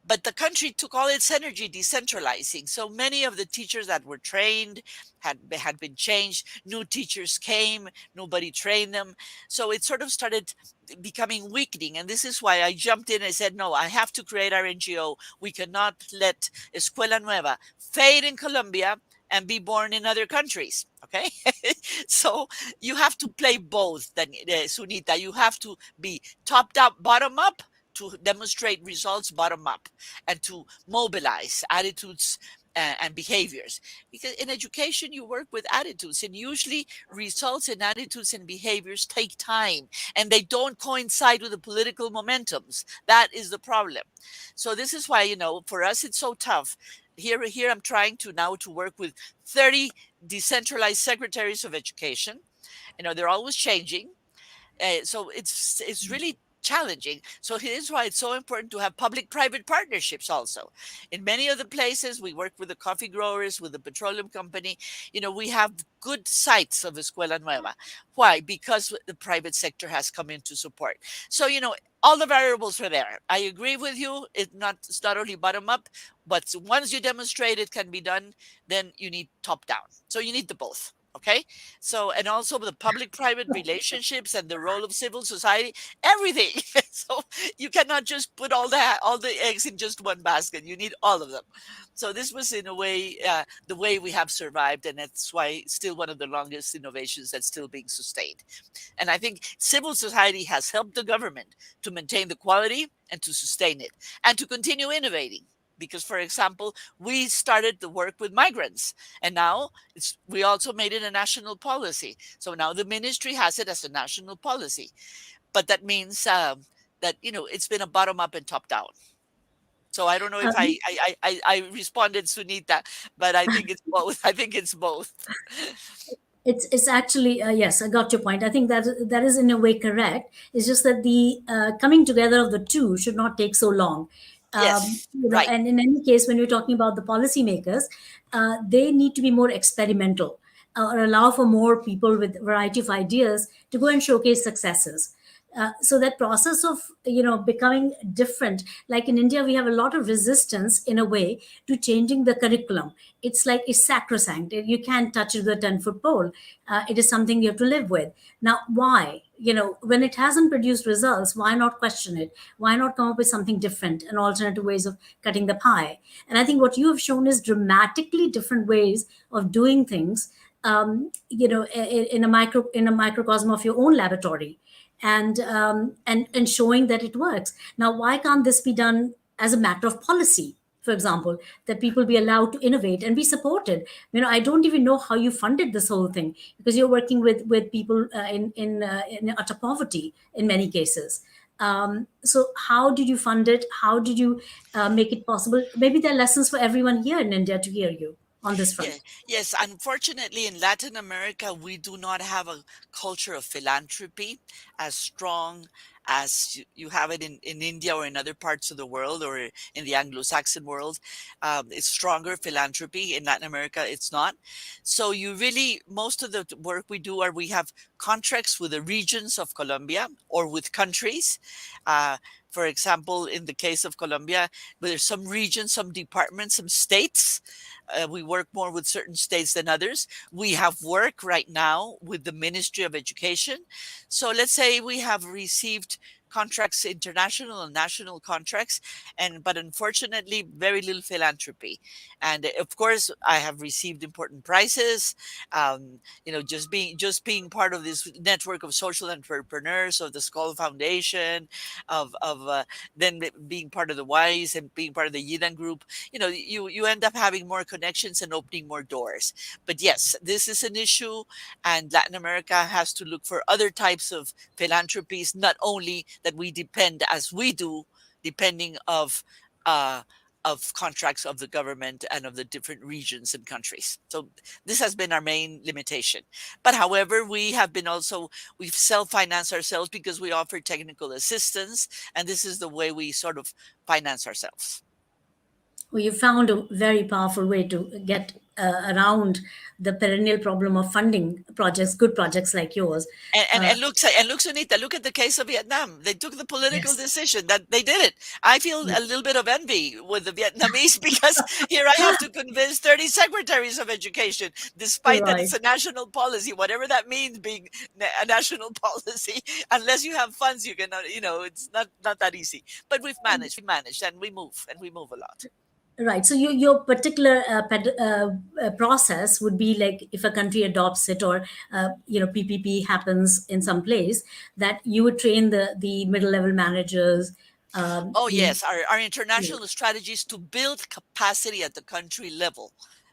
But the country took all its energy decentralizing. So many of the teachers that were trained had been changed. New teachers came, nobody trained them. So it sort of started becoming weakening. And this is why I jumped in and said, no, I have to create our NGO. We cannot let Escuela Nueva fade in Colombia and be born in other countries. Okay. So you have to play both, Sunita. You have to be top down, bottom up, to demonstrate results bottom up and to mobilize attitudes and behaviors. Because in education, you work with attitudes, and usually results in attitudes and behaviors take time and they don't coincide with the political momentums. That is the problem. So this is why, for us, it's so tough. Here I'm trying to work with 30 decentralized secretaries of education. They're always changing. So it's really challenging. So here's why it's so important to have public-private partnerships also. In many of the places, we work with the coffee growers, with the petroleum company. We have good sites of Escuela Nueva. Why? Because the private sector has come in to support. So, all the variables are there. I agree with you. It's not only bottom up, but once you demonstrate it can be done, then you need top down. So you need the both. Okay. So, and also the public private relationships and the role of civil society, everything. So you cannot just put all the eggs in just one basket. You need all of them. So this was, in a way, the way we have survived. And that's why still one of the longest innovations that's still being sustained. And I think civil society has helped the government to maintain the quality and to sustain it and to continue innovating. Because, for example, we started the work with migrants, and now we also made it a national policy. So now the ministry has it as a national policy. But that means that, it's been a bottom up and top down. So I don't know if I responded, Sunita, but I think it's both. I think it's both. It's actually yes, I got your point. I think that is in a way correct. It's just that the coming together of the two should not take so long. Yes, right. And in any case, when you're talking about the policymakers, they need to be more experimental, or allow for more people with variety of ideas to go and showcase successes. So that process of becoming different, like in India we have a lot of resistance in a way to changing the curriculum. It's like it's sacrosanct, you can't touch it with a 10-foot pole. It is something you have to live with. Now why, when it hasn't produced results, why not question it? Why not come up with something different and alternative ways of cutting the pie? And I think what you have shown is dramatically different ways of doing things, in a microcosm of your own laboratory, and showing that it works. Now, why can't this be done as a matter of policy? For example, that people be allowed to innovate and be supported. I don't even know how you funded this whole thing, because you're working with people in utter poverty in many cases. So how did you fund it? How did you make it possible? Maybe there are lessons for everyone here in India to hear you on this Yeah, front. yes, unfortunately, in Latin America, we do not have a culture of philanthropy as strong as you have it in India or in other parts of the world or in the Anglo-Saxon world. It's stronger philanthropy. In Latin America, it's not. So most of the work we do we have contracts with the regions of Colombia or with countries. Uh, for example, in the case of Colombia, there's some regions, some departments, some states. We work more with certain states than others. We have work right now with the Ministry of Education. So let's say we have received contracts, international and national contracts, but unfortunately very little philanthropy. And of course I have received important prizes, just being part of this network of social entrepreneurs of the Skull Foundation, of then being part of the WISE and being part of the Yidan group. You end up having more connections and opening more doors. But yes, this is an issue, and Latin America has to look for other types of philanthropies, not only that we depend as we do, depending uh, of contracts of the government and of the different regions and countries. So this has been our main limitation. But however, we've self-financed ourselves because we offer technical assistance, and this is the way we sort of finance ourselves. Well, you found a very powerful way to get around the perennial problem of funding projects, good projects like yours. And look, Sunita, look at the case of Vietnam. They took the political Yes, decision that they did it. I feel a little bit of envy with the Vietnamese because here I have to convince 30 secretaries of education, despite that right. it's a national policy, whatever that means, being a national policy. Unless you have funds, you cannot. It's not that easy. But we've managed, and we move a lot. Right. So your particular process would be like if a country adopts it, or PPP happens in some place, that you would train the middle level managers. Oh, The yes. Our international strategies to build capacity at the country level.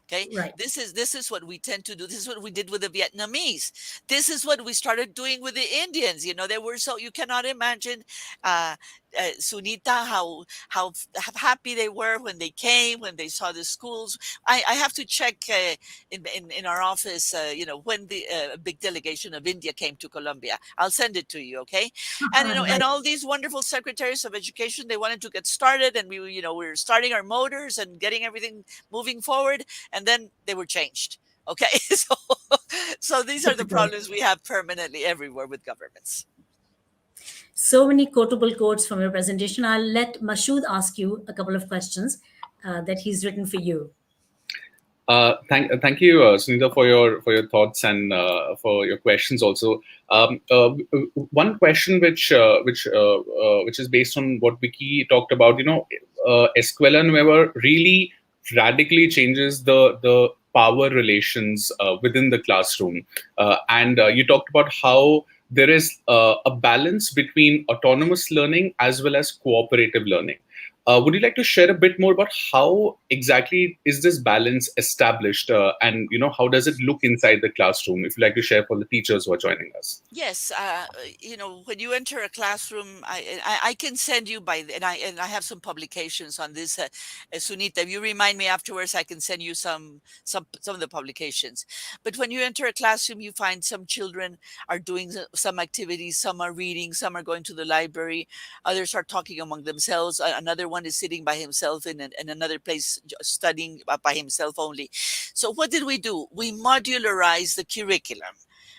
Okay. Right. This is what we tend to do. This is what we did with the Vietnamese. This is what we started doing with the Indians. They were, so you cannot imagine, uh, Sunita, how happy they were when they came, when they saw the schools. I have to check in our office, when the big delegation of India came to Colombia. I'll send it to you, okay? And and Right. all these wonderful secretaries of education, they wanted to get started, and we were starting our motors and getting everything moving forward, and then they were changed. Okay, so these are the Typical. problems we have permanently everywhere with governments. So many quotable quotes from your presentation. I'll let Mashood ask you a couple of questions that he's written for you. Thank you, Sunita, for your thoughts and for your questions also. One question which is based on what Vicky talked about. Escuela Nueva really radically changes the power relations within the classroom, and you talked about how there is a balance between autonomous learning as well as cooperative learning. Would you like to share a bit more about how exactly is this balance established, and how does it look inside the classroom? If you'd like to share for the teachers who are joining us. Yes, when you enter a classroom, I can send you and I have some publications on this. Sunita, if you remind me afterwards, I can send you some of the publications. But when you enter a classroom, you find some children are doing some activities, some are reading, some are going to the library, others are talking among themselves. Another one is sitting by himself in another place studying by himself only. So what did we do? We modularized the curriculum.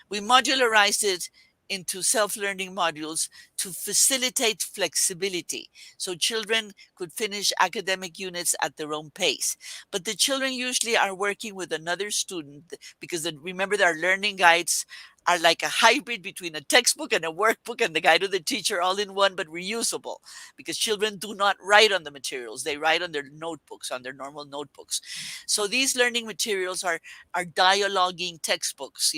We modularized it into self-learning modules to facilitate flexibility so children could finish academic units at their own pace. But the children usually are working with another student because remember their learning guides are like a hybrid between a textbook and a workbook and the guide of the teacher all in one, but reusable, because children do not write on the materials. They write on their notebooks, on their normal notebooks. So these learning materials are dialoguing textbooks,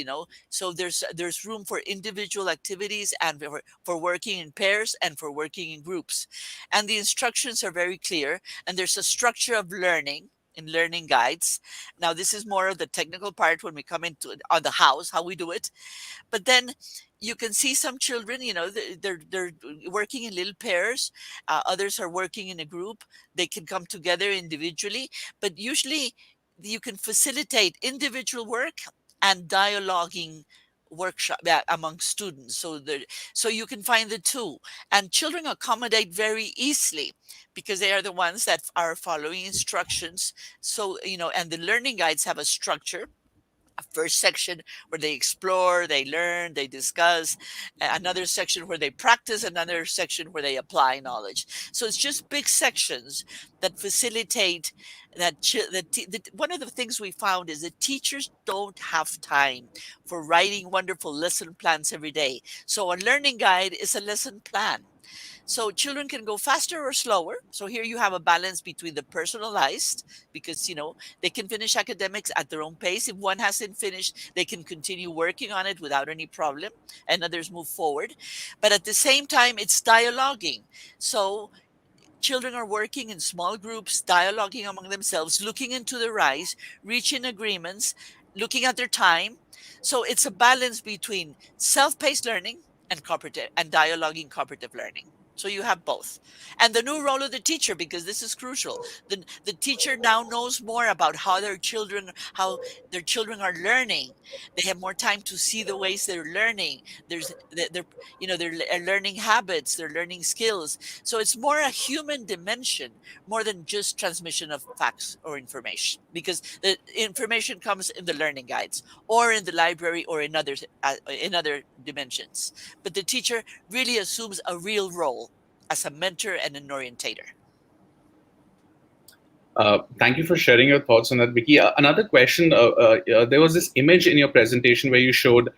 so there's room for individual activities and for working in pairs and for working in groups. And the instructions are very clear, and there's a structure of learning in learning guides. Now, this is more of the technical part when we come into on the house, how we do it. But then you can see some children, they're working in little pairs. Others are working in a group. They can come together individually, but usually you can facilitate individual work and dialoguing workshop among students. So you can find the two, and children accommodate very easily because they are the ones that are following instructions. So and the learning guides have a structure, a first section where they explore, they learn, they discuss, another section where they practice, another section where they apply knowledge. So it's just big sections that facilitate that. One of the things we found is that teachers don't have time for writing wonderful lesson plans every day. So a learning guide is a lesson plan. So children can go faster or slower. So here you have a balance between the personalized, because they can finish academics at their own pace. If one hasn't finished, they can continue working on it without any problem, and others move forward. But at the same time, it's dialoguing. So children are working in small groups, dialoguing among themselves, looking into their eyes, reaching agreements, looking at their time. So it's a balance between self-paced learning and cooperative and dialoguing cooperative learning. So you have both. And the new role of the teacher, because this is crucial. The teacher now knows more about how their children are learning. They have more time to see the ways they're learning. Their learning habits, their learning skills. So it's more a human dimension, more than just transmission of facts or information, because the information comes in the learning guides or in the library or in other dimensions. But the teacher really assumes a real role as a mentor and an orientator. Thank you for sharing your thoughts on that, Vicky. Another question, there was this image in your presentation where you showed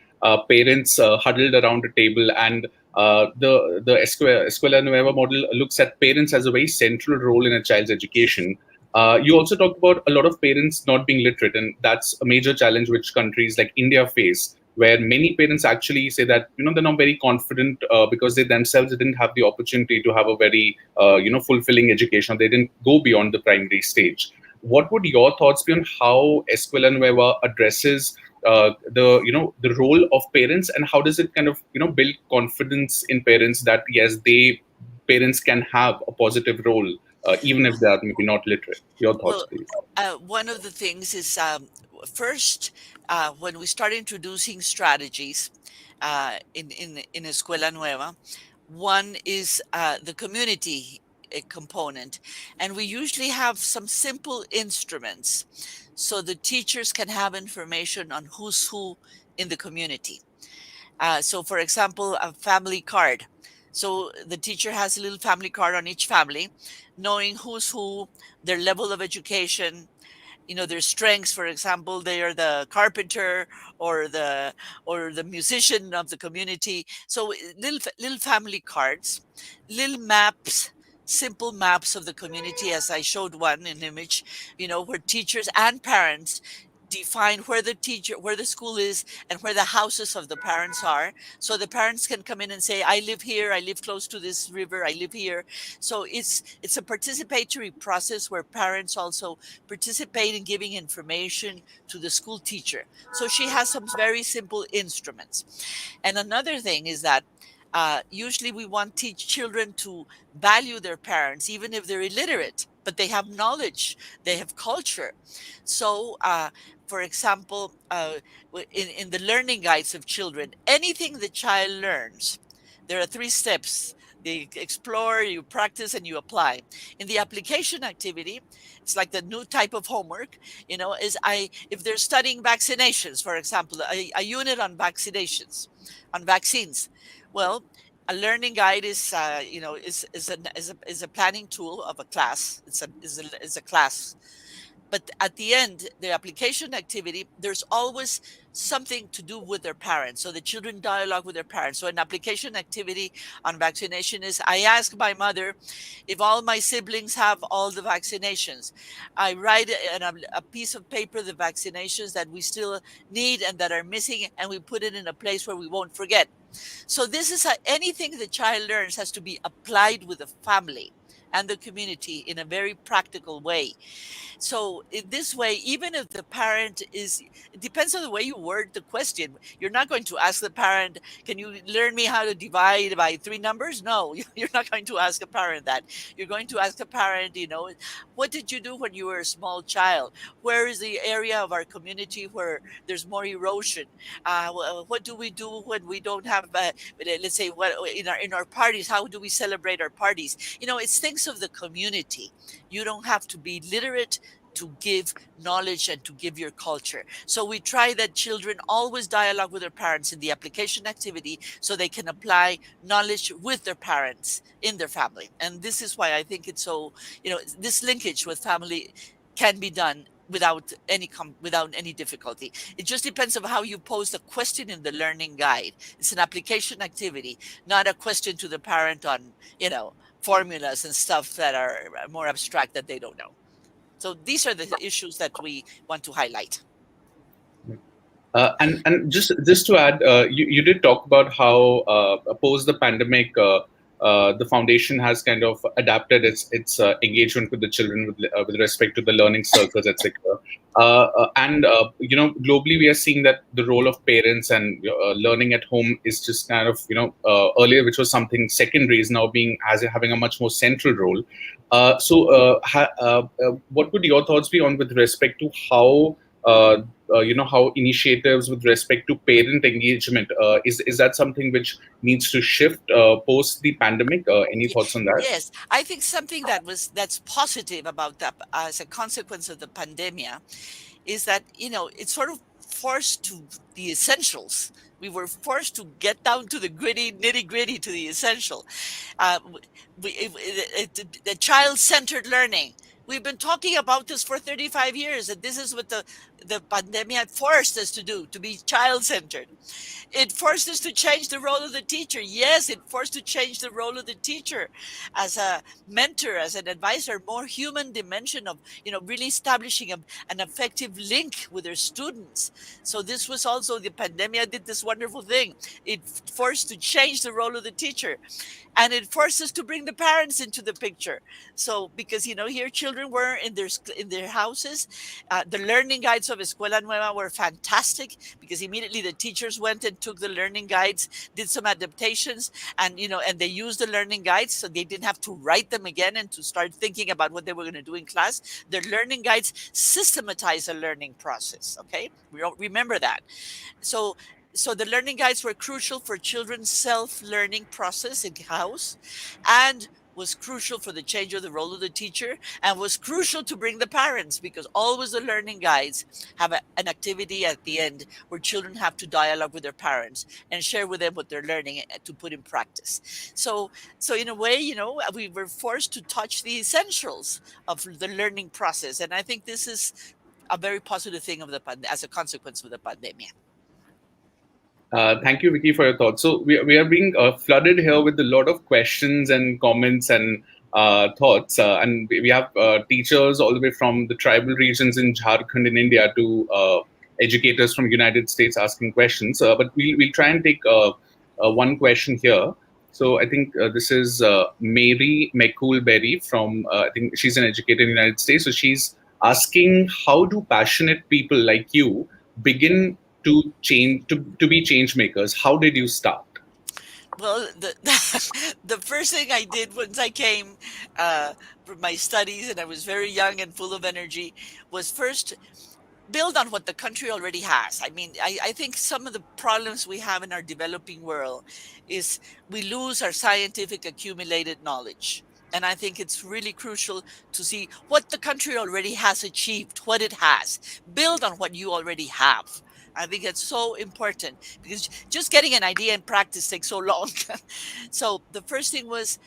parents huddled around a table, and the Escuela Nueva model looks at parents as a very central role in a child's education. You also talked about a lot of parents not being literate, and that's a major challenge which countries like India face, where many parents actually say that they're not very confident because they themselves didn't have the opportunity to have a very fulfilling education. They didn't go beyond the primary stage. What would your thoughts be on how Escuela Nueva addresses the role of parents, and how does it kind of build confidence in parents that yes, they parents can have a positive role, even if they are maybe not literate? Your thoughts, Well, please. one of the things is first, when we start introducing strategies in Escuela Nueva, one is the community component. And we usually have some simple instruments so the teachers can have information on who's who in the community. So, for example, a family card. So the teacher has a little family card on each family, knowing who's who, their level of education, their strengths. For example, they are the carpenter or the musician of the community. So little family cards, little maps, simple maps of the community, as I showed one in image, where teachers and parents define where the school is and where the houses of the parents are, so the parents can come in and say, I live here, I live close to this river, I live here. So it's a participatory process where parents also participate in giving information to the school teacher. So she has some very simple instruments. And another thing is that usually we want teach children to value their parents, even if they're illiterate, but they have knowledge, they have culture. So, for example, in the learning guides of children, anything the child learns, there are 3 steps. They explore, you practice, and you apply. In the application activity, it's like the new type of homework, if they're studying vaccinations, for example, a unit on vaccinations, on vaccines. Well, a learning guide is a planning tool of a class. It's a class, but at the end, the application activity, there's always something to do with their parents. So the children dialogue with their parents. So an application activity on vaccination is, I ask my mother if all my siblings have all the vaccinations. I write a piece of paper the vaccinations that we still need and that are missing, and we put it in a place where we won't forget. So this is anything the child learns has to be applied with the family and the community in a very practical way. So in this way, even if the parent it depends on the way you word the question. You're not going to ask the parent, can you learn me how to divide by 3 numbers? No, you're not going to ask a parent that. You're going to ask a parent, what did you do when you were a small child? Where is the area of our community where there's more erosion? What do we do when we don't have, let's say, what in our parties? How do we celebrate our parties? It's things of the community. You don't have to be literate to give knowledge and to give your culture. So we try that children always dialogue with their parents in the application activity so they can apply knowledge with their parents in their family. And this is why I think it's so, this linkage with family can be done without any difficulty. It just depends on how you pose the question in the learning guide. It's an application activity, not a question to the parent on, formulas and stuff that are more abstract that they don't know. So these are the issues that we want to highlight. And just to add, you did talk about how post the pandemic, the foundation has kind of adapted its engagement with the children with respect to the learning circles, etc. And globally, we are seeing that the role of parents and learning at home is just kind of earlier, which was something secondary, is now having a much more central role. What would your thoughts be on with respect to how how initiatives with respect to parent engagement is that something which needs to shift post the pandemic? Any thoughts on that? Yes, I think something that's positive about that as a consequence of the pandemic is that it's sort of forced to the essentials. We were forced to get down to the nitty gritty, to the essential. The child-centered learning. We've been talking about this for 35 years, and this is what the pandemic forced us to do, to be child-centered. It forced us to change the role of the teacher. Yes, it forced to change the role of the teacher as a mentor, as an advisor, more human dimension of, really establishing an effective link with their students. So this was also, the pandemic did this wonderful thing. It forced to change the role of the teacher. And it forced us to bring the parents into the picture. So, because, here children children were in their houses. The learning guides of Escuela Nueva were fantastic because immediately the teachers went and took the learning guides, did some adaptations, and and they used the learning guides, so they didn't have to write them again and to start thinking about what they were going to do in class. Their learning guides systematize the learning process. Okay, we don't remember that. So the learning guides were crucial for children's self-learning process in house, and was crucial for the change of the role of the teacher, and was crucial to bring the parents, because always the learning guides have an activity at the end where children have to dialogue with their parents and share with them what they're learning to put in practice. So in a way, we were forced to touch the essentials of the learning process, and I think this is a very positive thing of as a consequence of the pandemic. Thank you, Vicky, for your thoughts. So we are being flooded here with a lot of questions and comments and thoughts. And we have teachers all the way from the tribal regions in Jharkhand in India to educators from United States asking questions. But we'll try and take one question here. So I think this is Mary McCoolberry from, I think she's an educator in the United States. So she's asking, how do passionate people like you begin to change, to be change makers? How did you start? Well, the first thing I did once I came from my studies, and I was very young and full of energy, was first build on what the country already has. I mean, I think some of the problems we have in our developing world is we lose our scientific accumulated knowledge. And I think it's really crucial to see what the country already has achieved, what it has. Build on what you already have. I think it's so important, because just getting an idea and practice takes so long. So the first thing was,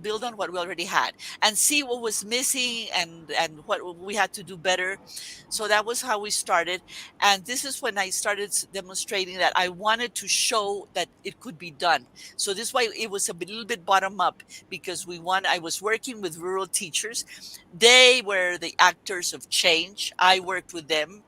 build on what we already had and see what was missing and what we had to do better. So that was how we started. And this is when I started demonstrating that I wanted to show that it could be done. So this way it was a little bit bottom up, because I was working with rural teachers. They were the actors of change. I worked with them.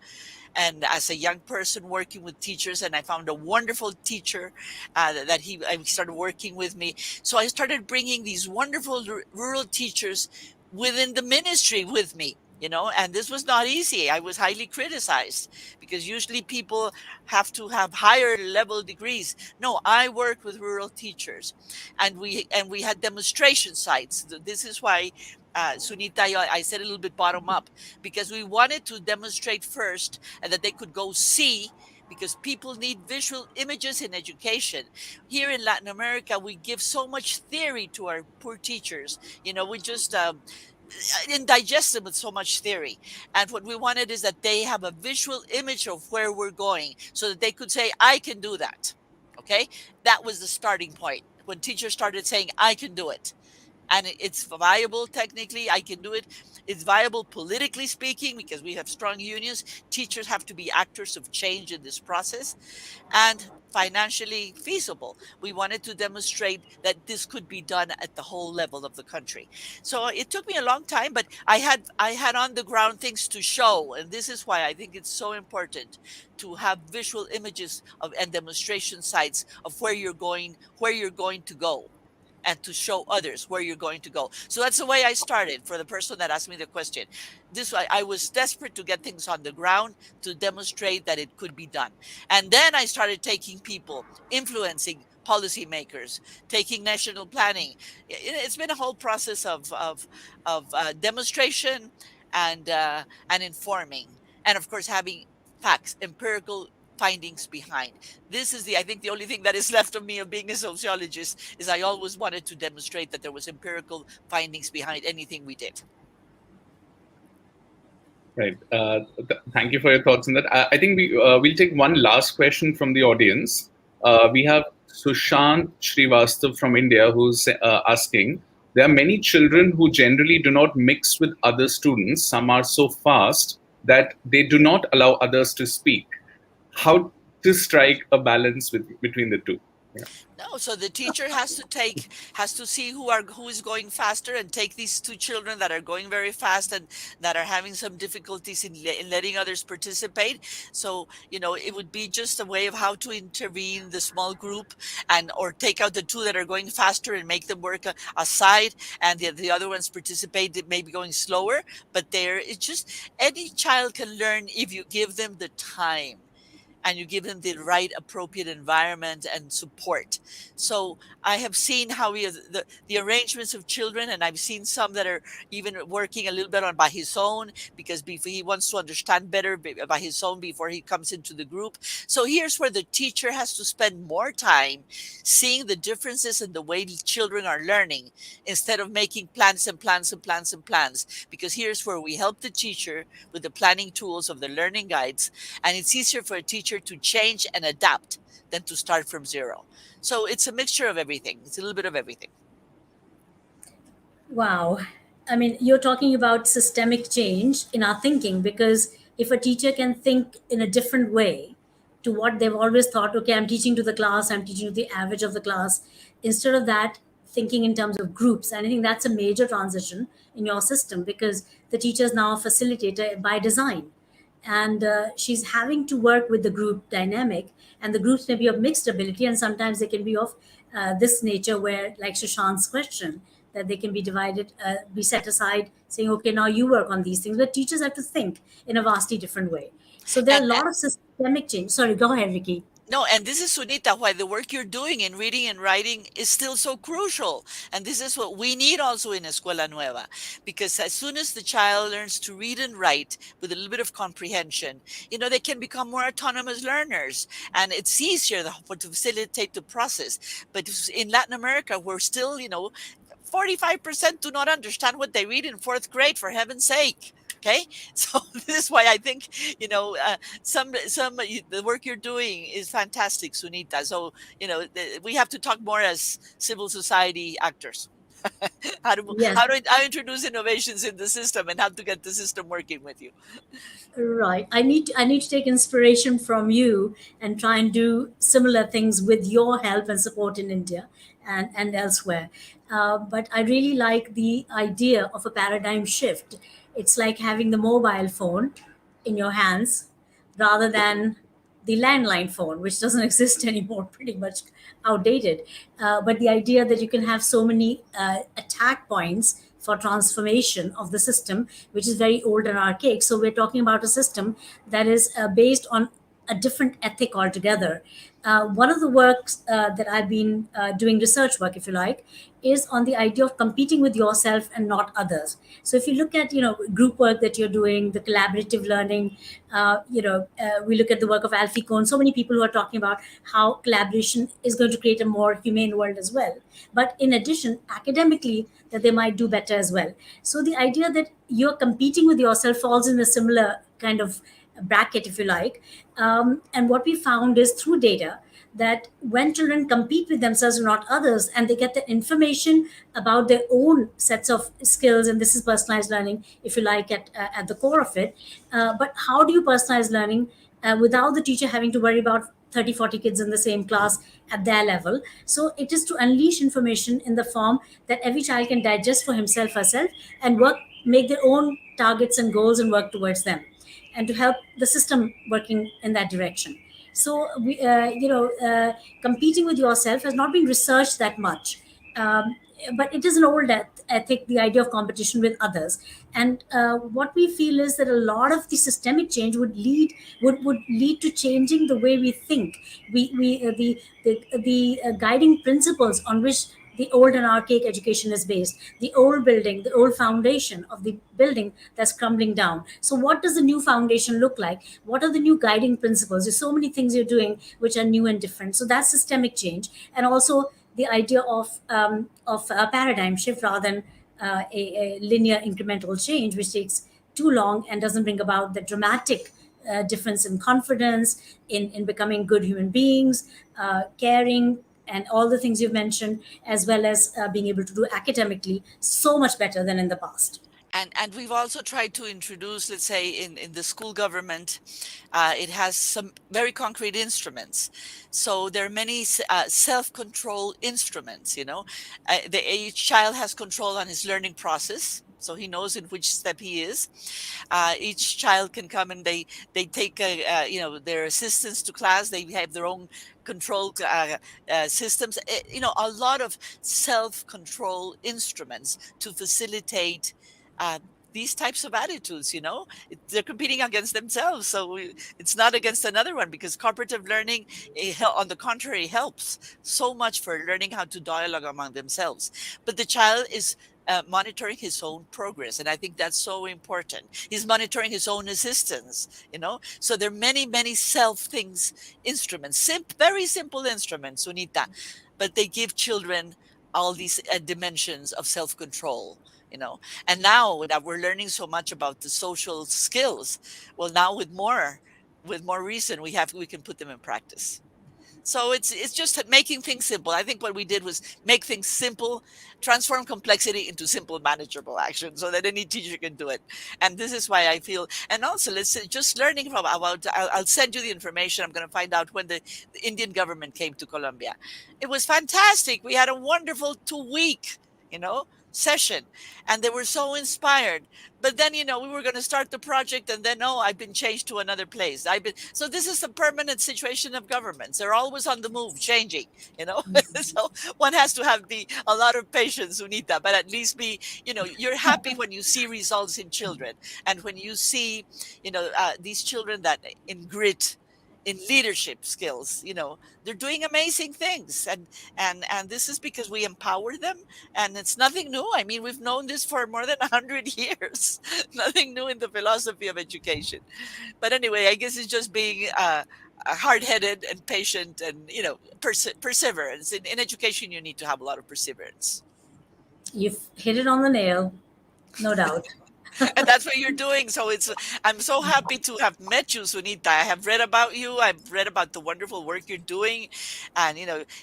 And as a young person working with teachers, and I found a wonderful teacher that he started working with me. So I started bringing these wonderful rural teachers within the ministry with me, and this was not easy. I was highly criticized, because usually people have to have higher level degrees. No, I worked with rural teachers, and we had demonstration sites. This is why Sunita, I said a little bit bottom up, because we wanted to demonstrate first and that they could go see, because people need visual images in education. Here in Latin America, we give so much theory to our poor teachers. We just indigest them with so much theory. And what we wanted is that they have a visual image of where we're going, so that they could say, I can do that. Okay? That was the starting point. When teachers started saying, I can do it. And it's viable technically, I can do it. It's viable politically speaking, because we have strong unions. Teachers have to be actors of change in this process, and financially feasible. We wanted to demonstrate that this could be done at the whole level of the country. So it took me a long time, but I had on the ground things to show, and this is why I think it's so important to have visual images and demonstration sites of where you're going to go, and to show others where you're going to go. So that's the way I started. For the person that asked me the question, I was desperate to get things on the ground, to demonstrate that it could be done. And then I started taking people, influencing policymakers, taking national planning. It's been a whole process of demonstration and informing, and of course having facts, empirical findings behind. This is I think the only thing that is left of me of being a sociologist, is I always wanted to demonstrate that there was empirical findings behind anything we did. Right. Thank you for your thoughts on that. I think we'll take one last question from the audience. We have Sushant Srivastav from India, who's asking, there are many children who generally do not mix with other students. Some are so fast that they do not allow others to speak. How to strike a balance between the two? No, so the teacher has to see who is going faster and take these two children that are going very fast and that are having some difficulties in letting others participate. So, it would be just a way of how to intervene the small group and or take out the two that are going faster and make them work aside, and the other ones participate that may be going slower. But it's just any child can learn if you give them the time and you give them the right appropriate environment and support. So I have seen how the arrangements of children, and I've seen some that are even working a little bit on by his own because he wants to understand better by his own before he comes into the group. So here's where the teacher has to spend more time seeing the differences in the way the children are learning instead of making plans and plans and plans and plans, because here's where we help the teacher with the planning tools of the learning guides, and it's easier for a teacher to change and adapt than to start from zero. So it's a mixture of everything. It's a little bit of everything. Wow. I mean, you're talking about systemic change in our thinking, because if a teacher can think in a different way to what they've always thought, okay, I'm teaching to the class, I'm teaching to the average of the class, instead of that, thinking in terms of groups. And I think that's a major transition in your system, because the teacher is now a facilitator by design. And she's having to work with the group dynamic, and the groups may be of mixed ability, and sometimes they can be of this nature where, like Shashank's question, that they can be divided, be set aside, saying, okay, now you work on these things. But teachers have to think in a vastly different way. So there are a And lot of systemic change. Sorry, go ahead, Vicky. no, and this is, Sunita, why the work you're doing in reading and writing is still so crucial. And this is what we need also in Escuela Nueva, because as soon as the child learns to read and write with a little bit of comprehension, they can become more autonomous learners, and it's easier to facilitate the process. But in Latin America, we're still, 45% do not understand what they read in fourth grade, for heaven's sake. Okay, so this is why I think the work you're doing is fantastic, Sunita. So we have to talk more as civil society actors. Yes. How to introduce innovations in the system and how to get the system working with you. Right. I need to take inspiration from you and try and do similar things with your help and support in India and elsewhere. But I really like the idea of a paradigm shift. It's like having the mobile phone in your hands rather than the landline phone, which doesn't exist anymore, pretty much outdated. But the idea that you can have so many attack points for transformation of the system, which is very old and archaic. So we're talking about a system that is based on a different ethic altogether. One of the works that I've been doing research work, if you like, is on the idea of competing with yourself and not others. So if you look at group work that you're doing, the collaborative learning, we look at the work of Alfie Kohn. So many people who are talking about how collaboration is going to create a more humane world as well. But in addition, academically, that they might do better as well. So the idea that you're competing with yourself falls in a similar kind of bracket, if you like. And what we found is through data that when children compete with themselves and not others, and they get the information about their own sets of skills, and this is personalized learning, if you like, at the core of it. But how do you personalize learning without the teacher having to worry about 30, 40 kids in the same class at their level? So it is to unleash information in the form that every child can digest for himself, herself, and make their own targets and goals and work towards them, and to help the system working in that direction. So competing with yourself has not been researched that much. But it is an old ethic, the idea of competition with others. And what we feel is that a lot of the systemic change would lead to changing the way we think. The guiding principles on which the old and archaic education is based, the old building, the old foundation of the building that's crumbling down. So what does the new foundation look like? What are the new guiding principles? There's so many things you're doing which are new and different. So that's systemic change. And also the idea of a paradigm shift rather than a linear incremental change, which takes too long and doesn't bring about the dramatic difference in confidence, in becoming good human beings, caring, and all the things you've mentioned, as well as being able to do academically so much better than in the past. And we've also tried to introduce, let's say, in the school government, it has some very concrete instruments. So there are many self-control instruments, each child has control on his learning process. So he knows in which step he is. Each child can come and they take their assistants to class. They have their own control systems. A lot of self-control instruments to facilitate uh, these types of attitudes. They're competing against themselves, so it's not against another one, because cooperative learning, on the contrary, helps so much for learning how to dialogue among themselves. But the child is monitoring his own progress, and I think that's so important. He's monitoring his own assistance. So there are many self things, instruments, very simple instruments, Sunita, but they give children all these dimensions of self-control. And now that we're learning so much about the social skills, well, now with more reason, we can put them in practice. So it's just making things simple. I think what we did was make things simple, transform complexity into simple, manageable action, so that any teacher can do it. And this is why I feel. And also, let's say, just learning from about. I'll send you the information. I'm going to find out when the Indian government came to Colombia. It was fantastic. We had a wonderful 2-week, session, and they were so inspired. But then, we were going to start the project, and then, I've been changed to another place. So this is a permanent situation of governments. They're always on the move, changing. So one has to have a lot of patience, Sunita, but at least you're happy when you see results in children, and when you see, these children that in grit, in leadership skills, they're doing amazing things, and this is because we empower them, and it's nothing new. I mean, we've known this for more than 100 years. Nothing new in the philosophy of education. But anyway, I guess it's just being hard-headed and patient, and perseverance. In education, you need to have a lot of perseverance. You've hit it on the nail, no doubt. And that's what you're doing. So I'm so happy to have met you, Sunita. I have read about you. I've read about the wonderful work you're doing, and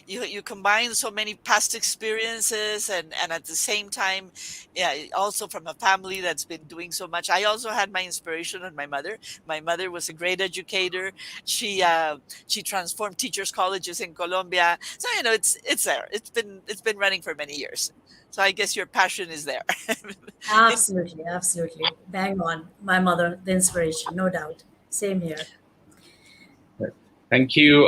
you combine so many past experiences, and at the same time, yeah, also from a family that's been doing so much. I also had my inspiration on my mother. My mother was a great educator. She transformed teachers' colleges in Colombia. So it's there. It's been running for many years. So I guess your passion is there. Absolutely, absolutely. Bang on. My mother, the inspiration, no doubt. Same here. Thank you.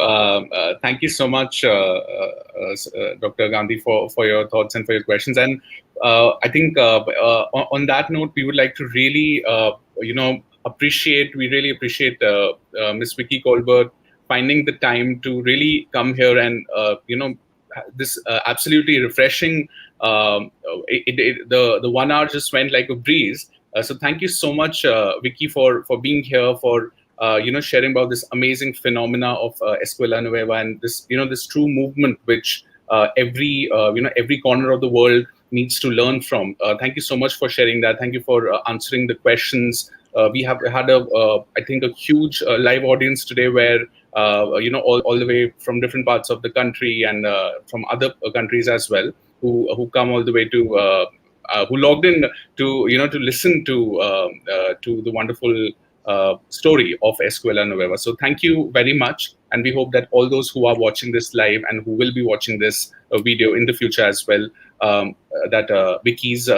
Thank you so much, Dr. Gandhi, for your thoughts and for your questions. And I think on that note, we would like to really, we really appreciate Miss Vicky Colbert finding the time to really come here and, this absolutely refreshing. The 1 hour just went like a breeze. So thank you so much, Vicky, for being here, for sharing about this amazing phenomena of Escuela Nueva, and this true movement which every corner of the world needs to learn from. Thank you so much for sharing that. Thank you for answering the questions. We have had I think a huge live audience today, where all the way from different parts of the country, and from other countries as well, who come all the way to who logged in to to listen to the wonderful story of Escuela Nueva. So thank you very much, and we hope that all those who are watching this live and who will be watching this video in the future as well, that Vicky's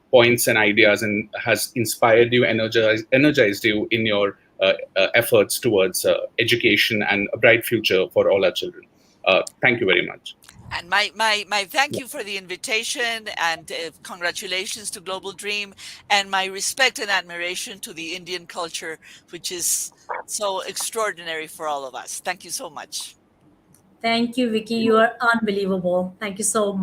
points and ideas and has inspired you, energized you in your efforts towards education and a bright future for all our children. Thank you very much. And my thank you for the invitation, and congratulations to Global Dream, and my respect and admiration to the Indian culture, which is so extraordinary for all of us. Thank you so much. Thank you, Vicky. You are unbelievable. Thank you so much.